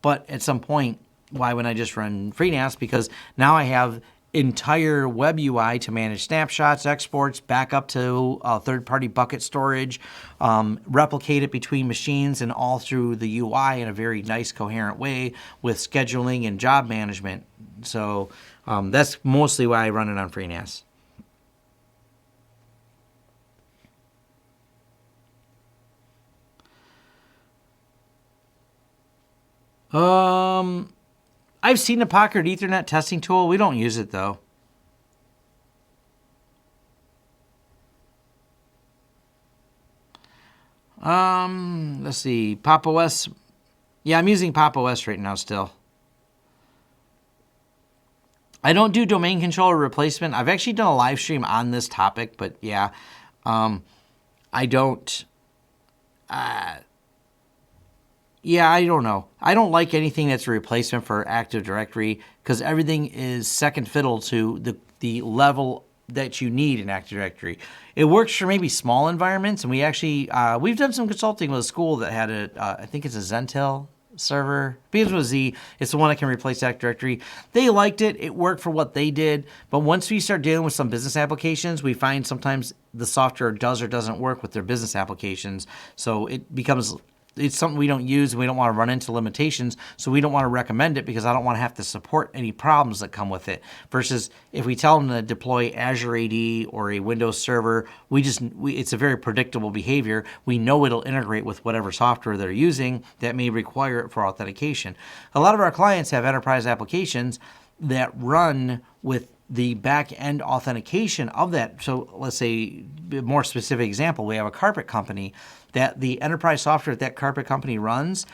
But at some point, why wouldn't I just run FreeNAS? Because now I have entire web UI to manage snapshots, exports, back up to third-party bucket storage, replicate it between machines and all through the UI in a very nice, coherent way with scheduling and job management. So that's mostly why I run it on FreeNAS. I've seen the Pocket Ethernet testing tool. We don't use it, though. Let's see. Pop! OS. Yeah, I'm using Pop! OS right now still. I don't do domain controller replacement. I've actually done a live stream on this topic, but yeah, I don't. Yeah, I don't know. I don't like anything that's a replacement for Active Directory because everything is second fiddle to the level that you need in Active Directory. It works for maybe small environments, and we actually we've done some consulting with a school that had I think it's a Zentel server. Begins with Z. It's the one that can replace Active Directory. They liked it. It worked for what they did. But once we start dealing with some business applications, we find sometimes the software does or doesn't work with their business applications. So it becomes, it's something we don't use, and we don't want to run into limitations, so we don't want to recommend it because I don't want to have to support any problems that come with it. Versus if we tell them to deploy Azure AD or a Windows server, it's a very predictable behavior. We know it'll integrate with whatever software they're using that may require it for authentication. A lot of our clients have enterprise applications that run with the back-end authentication of that. So let's say, a more specific example, we have a carpet company that the enterprise software that carpet company runs,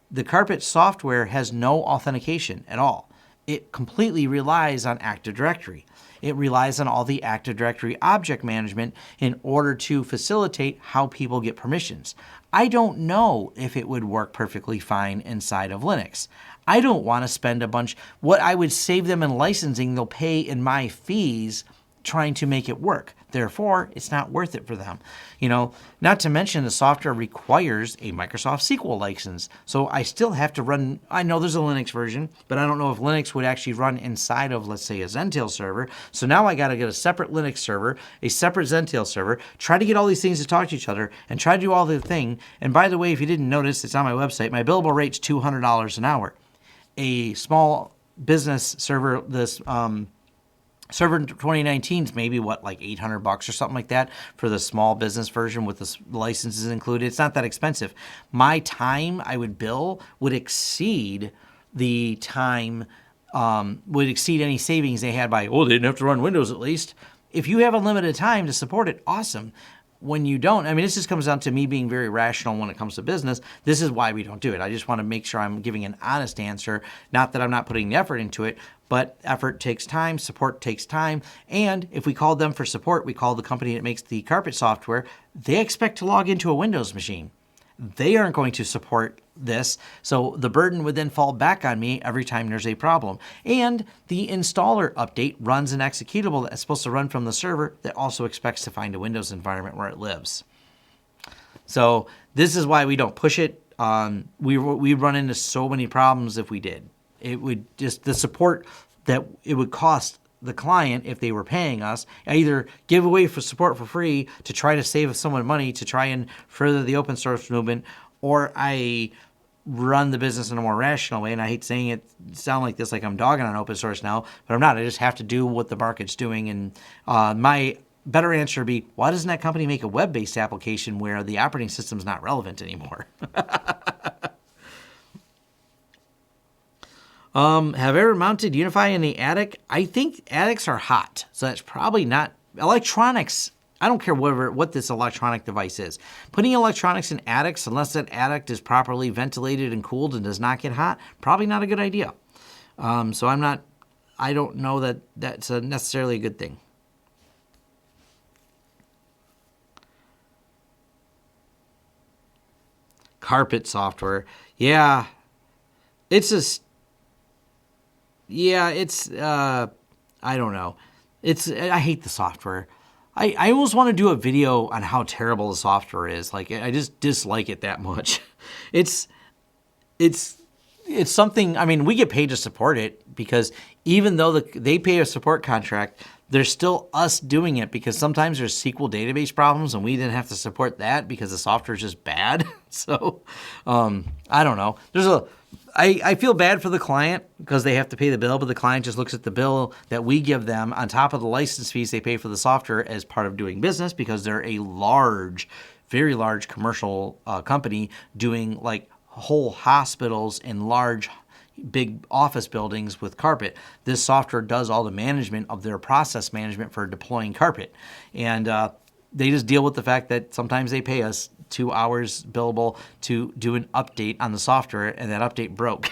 the carpet software has no authentication at all. It completely relies on Active Directory. It relies on all the Active Directory object management in order to facilitate how people get permissions. I don't know if it would work perfectly fine inside of Linux. I don't want to spend a bunch. What I would save them in licensing, they'll pay in my fees trying to make it work. Therefore, it's not worth it for them. Not to mention the software requires a Microsoft SQL license. So I still have to run, I know there's a Linux version, but I don't know if Linux would actually run inside of, let's say, a Zentel server. So now I got to get a separate Linux server, a separate Zentel server, try to get all these things to talk to each other, and try to do all the thing. And by the way, if you didn't notice, it's on my website. My billable rate's $200 an hour. A small business server, this server 2019 is maybe like $800 or something like that for the small business version with the licenses included. It's not that expensive. My time I would bill would exceed the time, would exceed any savings they had by, they didn't have to run Windows at least. If you have unlimited time to support it, awesome. When you don't, this just comes down to me being very rational when it comes to business. This is why we don't do it. I just want to make sure I'm giving an honest answer. Not that I'm not putting the effort into it, but effort takes time, support takes time. And if we call them for support, we call the company that makes the carpet software, they expect to log into a Windows machine. They aren't going to support this, so the burden would then fall back on me every time there's a problem. And the installer update runs an executable that's supposed to run from the server that also expects to find a Windows environment where it lives. So this is why we don't push it. We run into so many problems if we did. It would just, the support that it would cost the client if they were paying us, either give away for support for free to try to save someone money to try and further the open source movement, or I run the business in a more rational way. And I hate saying it sound like this, like I'm dogging on open source now, but I'm not. I just have to do what the market's doing. And my better answer would be, why doesn't that company make a web-based application where the operating system's not relevant anymore? Have I ever mounted UniFi in the attic? I think attics are hot, so that's probably not electronics. I don't care what this electronic device is. Putting electronics in attics, unless that attic is properly ventilated and cooled and does not get hot, probably not a good idea. So I don't know that that's necessarily a good thing. Carpet software. Yeah. I don't know. I hate the software. I almost want to do a video on how terrible the software is. Like, I just dislike it that much. It's something, I mean, we get paid to support it because even though they pay a support contract, there's still us doing it because sometimes there's SQL database problems and we didn't have to support that because the software is just bad. So, I don't know. I feel bad for the client because they have to pay the bill, but the client just looks at the bill that we give them on top of the license fees they pay for the software as part of doing business because they're a very large commercial company doing like whole hospitals and large big office buildings with carpet. This software does all the management of their process management for deploying carpet. And they just deal with the fact that sometimes they pay us 2 hours billable to do an update on the software, and that update broke.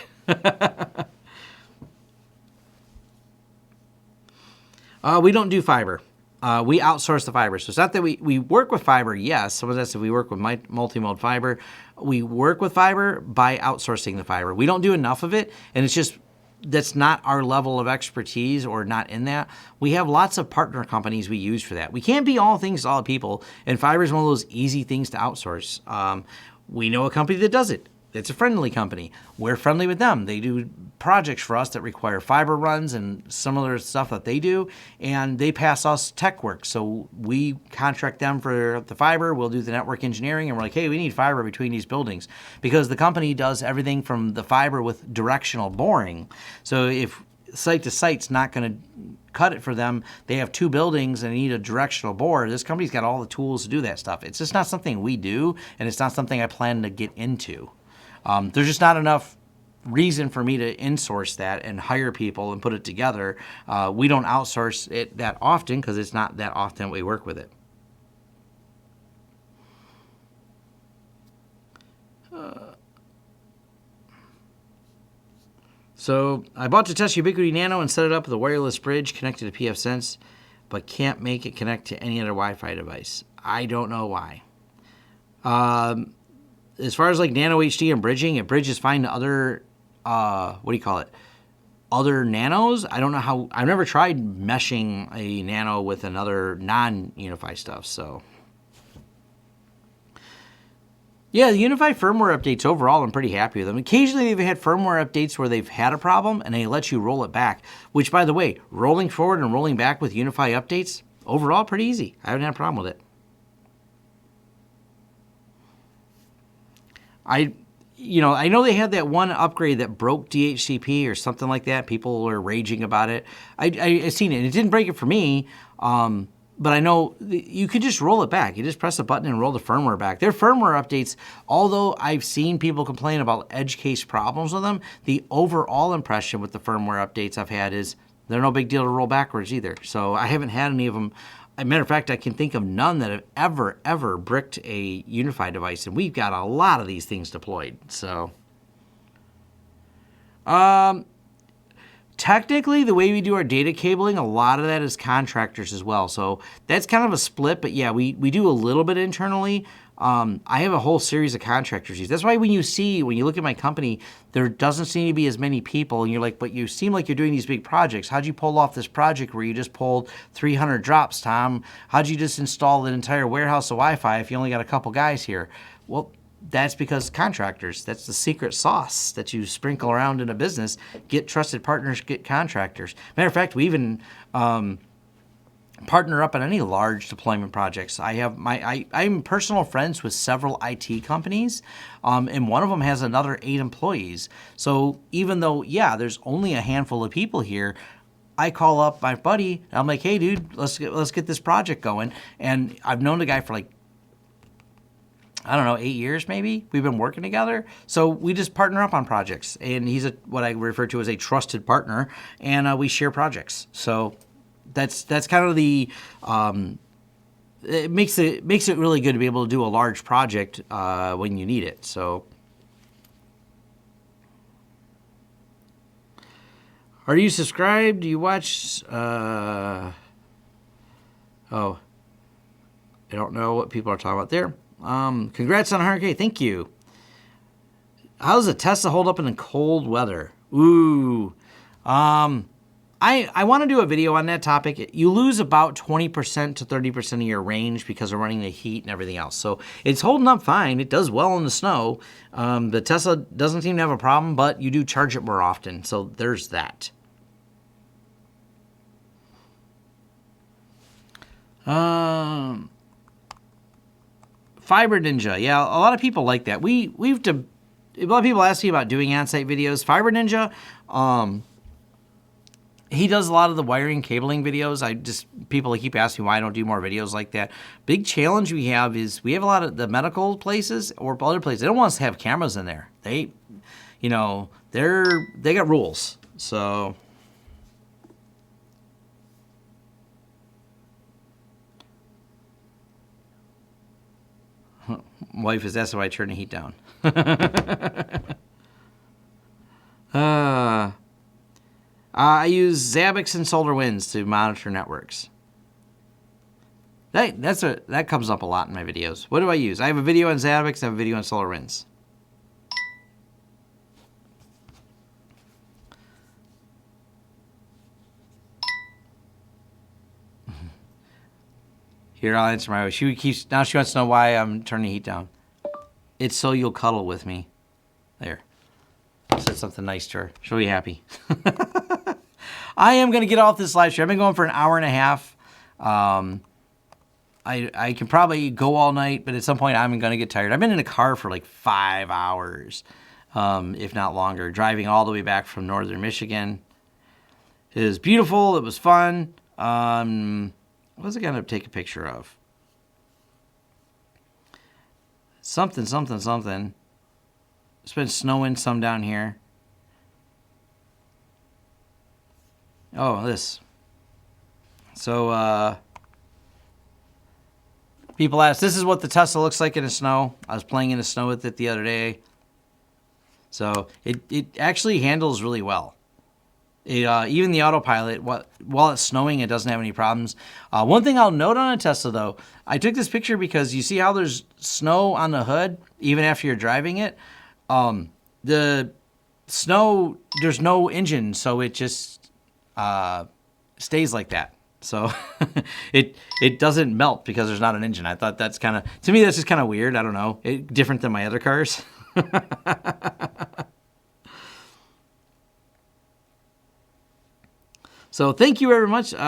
We don't do fiber. We outsource the fiber. So it's not that we work with fiber, yes. Someone says if we work with multi-mode fiber. We work with fiber by outsourcing the fiber. We don't do enough of it, and it's just that's not our level of expertise or not in that. We have lots of partner companies we use for that. We can't be all things to all people, and fiber is one of those easy things to outsource. We know a company that does it. It's a friendly company. We're friendly with them. They do projects for us that require fiber runs and similar stuff that they do, and they pass us tech work. So we contract them for the fiber. We'll do the network engineering, and we're like, hey, we need fiber between these buildings because the company does everything from the fiber with directional boring. So if site to site's not going to cut it for them, they have 2 buildings and need a directional bore. This company's got all the tools to do that stuff. It's just not something we do, and it's not something I plan to get into. There's just not enough reason for me to insource that and hire people and put it together. We don't outsource it that often because it's not that often we work with it. So I bought to test Ubiquiti Nano and set it up with a wireless bridge connected to pfSense, but can't make it connect to any other Wi-Fi device. I don't know why. As far as like Nano HD and bridging, it bridges fine to other, other nanos. I don't know how, I've never tried meshing a nano with another non-UniFi stuff, so. Yeah, the UniFi firmware updates overall, I'm pretty happy with them. Occasionally they've had firmware updates where they've had a problem and they let you roll it back, which by the way, rolling forward and rolling back with UniFi updates, overall pretty easy. I haven't had a problem with it. I know they had that one upgrade that broke DHCP or something like that. People were raging about it. I seen it. It didn't break it for me, but I know you could just roll it back. You just press a button and roll the firmware back. Their firmware updates, although I've seen people complain about edge case problems with them, the overall impression with the firmware updates I've had is they're no big deal to roll backwards either. So I haven't had any of them. As a matter of fact, I can think of none that have ever bricked a UniFi device, and we've got a lot of these things deployed. So, technically, the way we do our data cabling, a lot of that is contractors as well. So that's kind of a split, but yeah, we do a little bit internally. I have a whole series of contractors use. That's why when you look at my company, there doesn't seem to be as many people, and you're like, but you seem like you're doing these big projects. How'd you pull off this project where you just pulled 300 drops, Tom? How'd you just install an entire warehouse of Wi-Fi if you only got a couple guys here? Well, that's because contractors. That's the secret sauce that you sprinkle around in a business. Get trusted partners, get contractors. Matter of fact, we even partner up on any large deployment projects. I'm personal friends with several IT companies, and one of them has another 8 employees. So even though, yeah, there's only a handful of people here, I call up my buddy and I'm like, hey dude, let's get this project going. And I've known the guy for like, I don't know, 8 years maybe. We've been working together. So we just partner up on projects, and he's what I refer to as a trusted partner, and we share projects. So that's kind of the it makes it really good to be able to do a large project when you need it. So are you subscribed? Do you watch oh, I don't know what people are talking about there. Congrats on 100K. Thank you. How does a Tesla hold up in the cold weather? Ooh. I want to do a video on that topic. You lose about 20% to 30% of your range because of running the heat and everything else. So it's holding up fine. It does well in the snow. The Tesla doesn't seem to have a problem, but you do charge it more often. So there's that. Fiber Ninja. Yeah, a lot of people like that. A lot of people ask me about doing on-site videos. Fiber Ninja, he does a lot of the wiring cabling videos. People keep asking why I don't do more videos like that. Big challenge we have is we have a lot of the medical places or other places. They don't want us to have cameras in there. They got rules. So wife is asking why I turn the heat down. I use Zabbix and SolarWinds to monitor networks. That comes up a lot in my videos. What do I use? I have a video on Zabbix. I have a video on SolarWinds. Here, I'll answer my wife. She wants to know why I'm turning the heat down. It's so you'll cuddle with me. There. I said something nice to her. She'll be happy. I am going to get off this live stream. I've been going for an hour and a half. I can probably go all night, but at some point I'm going to get tired. I've been in a car for like 5 hours, if not longer, driving all the way back from northern Michigan. It was beautiful. It was fun. What was I going to take a picture of? Something. It's been snowing some down here. Oh, this. So, people ask, this is what the Tesla looks like in the snow. I was playing in the snow with it the other day. So, it actually handles really well. Even the autopilot, while it's snowing, it doesn't have any problems. One thing I'll note on a Tesla, though, I took this picture because you see how there's snow on the hood, even after you're driving it? The snow, there's no engine, so it just stays like that. So it doesn't melt because there's not an engine. I thought that's kind of, to me, that's just kind of weird. I don't know. Different than my other cars. So thank you very much. Which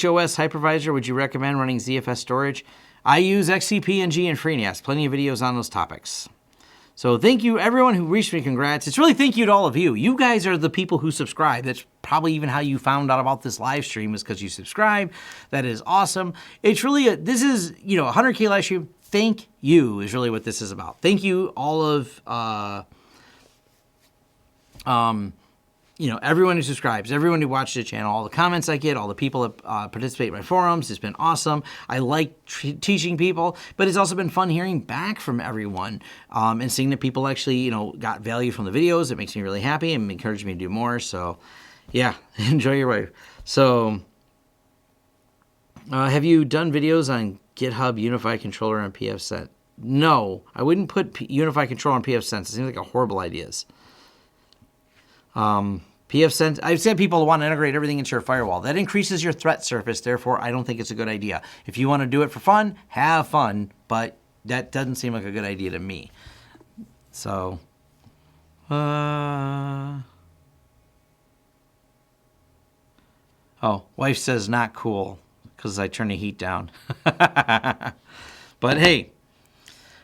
OS hypervisor would you recommend running ZFS storage? I use XCP-ng and FreeNAS. Plenty of videos on those topics. So thank you, everyone who reached me. Congrats. It's really thank you to all of you. You guys are the people who subscribe. That's probably even how you found out about this live stream, is because you subscribe. That is awesome. It's really, this is, 100K live stream. Thank you is really what this is about. Thank you, all of, everyone who subscribes, everyone who watches the channel, all the comments I get, all the people that participate in my forums. It's been awesome. I like teaching people, but it's also been fun hearing back from everyone and seeing that people actually, got value from the videos. It makes me really happy and encourages me to do more. So, yeah, enjoy your life. So, have you done videos on GitHub, UniFi controller, and pfSense? No, I wouldn't put UniFi controller on pfSense. It seems like a horrible idea. pfSense, I've said people want to integrate everything into your firewall. That increases your threat surface. Therefore, I don't think it's a good idea. If you want to do it for fun, have fun, but that doesn't seem like a good idea to me. So, Oh, wife says not cool because I turn the heat down. But hey,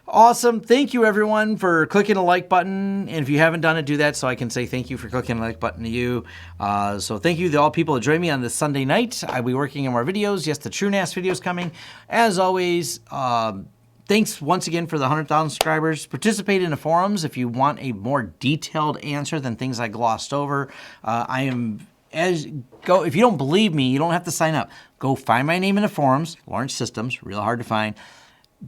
awesome. Thank you, everyone, for clicking the like button. And if you haven't done it, do that so I can say thank you for clicking the like button to you. So thank you to all people that join me on this Sunday night. I'll be working on more videos. Yes, the TrueNAS video is coming. As always, thanks once again for the 100,000 subscribers. Participate in the forums if you want a more detailed answer than things I glossed over. If you don't believe me, you don't have to sign up. Go find my name in the forums, Lawrence Systems, real hard to find.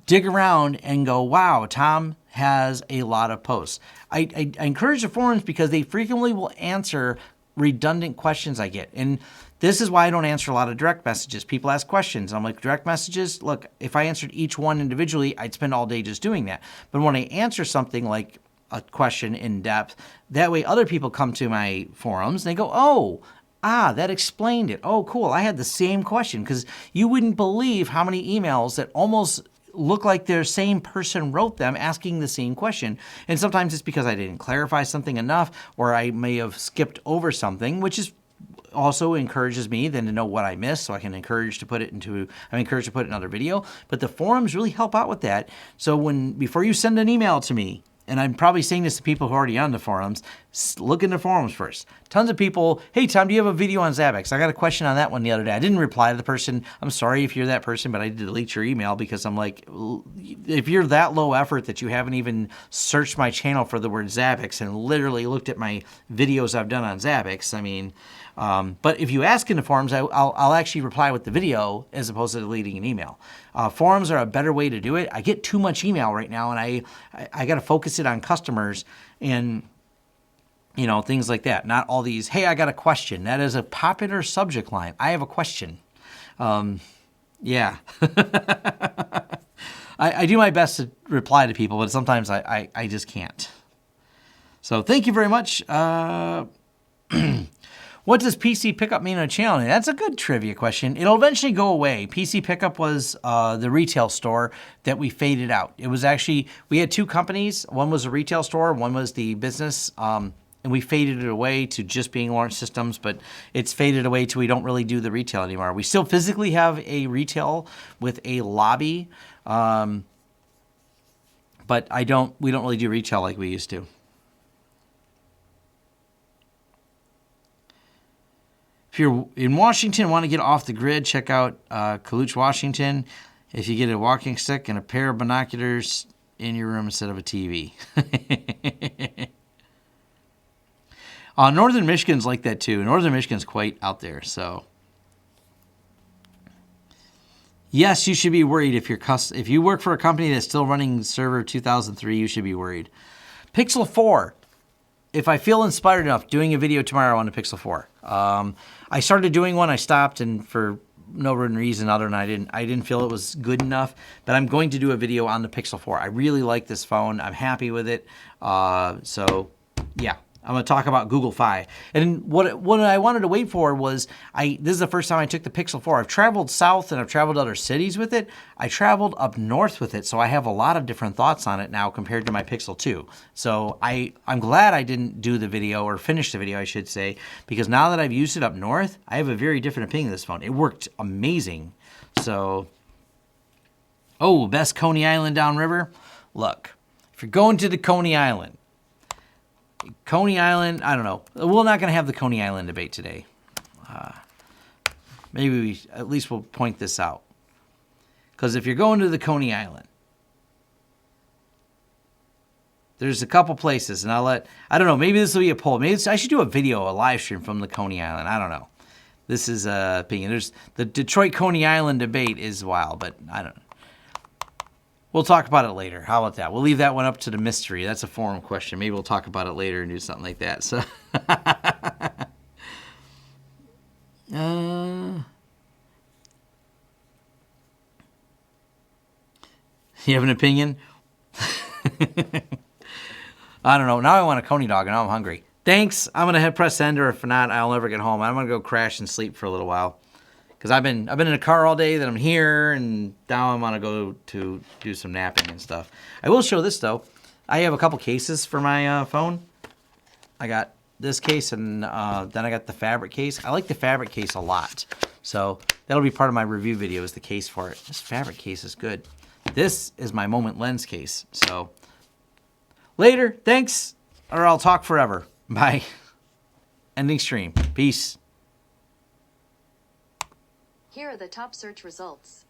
Dig around and go, wow, Tom has a lot of posts. I encourage the forums because they frequently will answer redundant questions I get. And this is why I don't answer a lot of direct messages. People ask questions. I'm like, direct messages? Look, if I answered each one individually, I'd spend all day just doing that. But when I answer something like a question in depth, that way other people come to my forums and they go, oh, that explained it. Oh, cool. I had the same question, because you wouldn't believe how many emails that almost look like the same person wrote them asking the same question. And sometimes it's because I didn't clarify something enough, or I may have skipped over something, which is also encourages me then to know what I missed, so I can encourage to put it into, I'm encouraged to put it in another video. But the forums really help out with that. So before you send an email to me, and I'm probably saying this to people who are already on the forums, look in the forums first. Tons of people, hey, Tom, do you have a video on Zabbix? I got a question on that one the other day. I didn't reply to the person. I'm sorry if you're that person, but I did delete your email because I'm like, if you're that low effort that you haven't even searched my channel for the word Zabbix and literally looked at my videos I've done on Zabbix, I mean, but if you ask in the forums, I'll actually reply with the video as opposed to deleting an email. Forums are a better way to do it. I get too much email right now, and I got to focus it on customers and, you know, things like that. Not all these, hey, I got a question. That is a popular subject line. I have a question. Yeah. I do my best to reply to people, but sometimes I just can't. So thank you very much. What does PC Pickup mean on a channel? That's a good trivia question. It'll eventually go away. PC Pickup was the retail store that we faded out. It was actually, we had two companies. One was a retail store, one was the business, and we faded it away to just being Lawrence Systems, but it's faded away to we don't really do the retail anymore. We still physically have a retail with a lobby, but we don't really do retail like we used to. If you're in Washington and want to get off the grid, check out Caluch, Washington. If you get a walking stick and a pair of binoculars in your room instead of a TV. Northern Michigan's like that too. Northern Michigan's quite out there. So yes, you should be worried if you work for a company that's still running server 2003. You should be worried. Pixel 4. If I feel inspired enough, doing a video tomorrow on the Pixel 4. I started doing one, I stopped, and for no reason other than I didn't feel it was good enough. But I'm going to do a video on the Pixel 4. I really like this phone. I'm happy with it. So yeah, I'm going to talk about Google Fi. And what I wanted to wait for was, this is the first time I took the Pixel 4. I've traveled south and I've traveled to other cities with it. I traveled up north with it, so I have a lot of different thoughts on it now compared to my Pixel 2. So I'm glad I didn't do the video, or finish the video, I should say, because now that I've used it up north, I have a very different opinion of this phone. It worked amazing. So, best Coney Island downriver? Look, if you're going to the Coney Island, I don't know. We're not going to have the Coney Island debate today. Maybe at least we'll point this out. Because if you're going to the Coney Island, there's a couple places, and I don't know, maybe this will be a poll. Maybe I should do a video, a live stream from the Coney Island. I don't know. This is a opinion. There's the Detroit Coney Island debate is wild, but I don't know. We'll talk about it later. How about that? We'll leave that one up to the mystery. That's a forum question. Maybe we'll talk about it later and do something like that. So, you have an opinion? I don't know. Now I want a Coney dog, and now I'm hungry. Thanks. I'm gonna press end, or if not, I'll never get home. I'm gonna go crash and sleep for a little while. Because I've been in a car all day, then I'm here, and now I'm gonna go to do some napping and stuff. I will show this though. I have a couple cases for my phone. I got this case, and then I got the fabric case. I like the fabric case a lot. So that'll be part of my review video, is the case for it. This fabric case is good. This is my Moment lens case. So later, thanks, or I'll talk forever. Bye. Ending stream. Peace. Here are the top search results.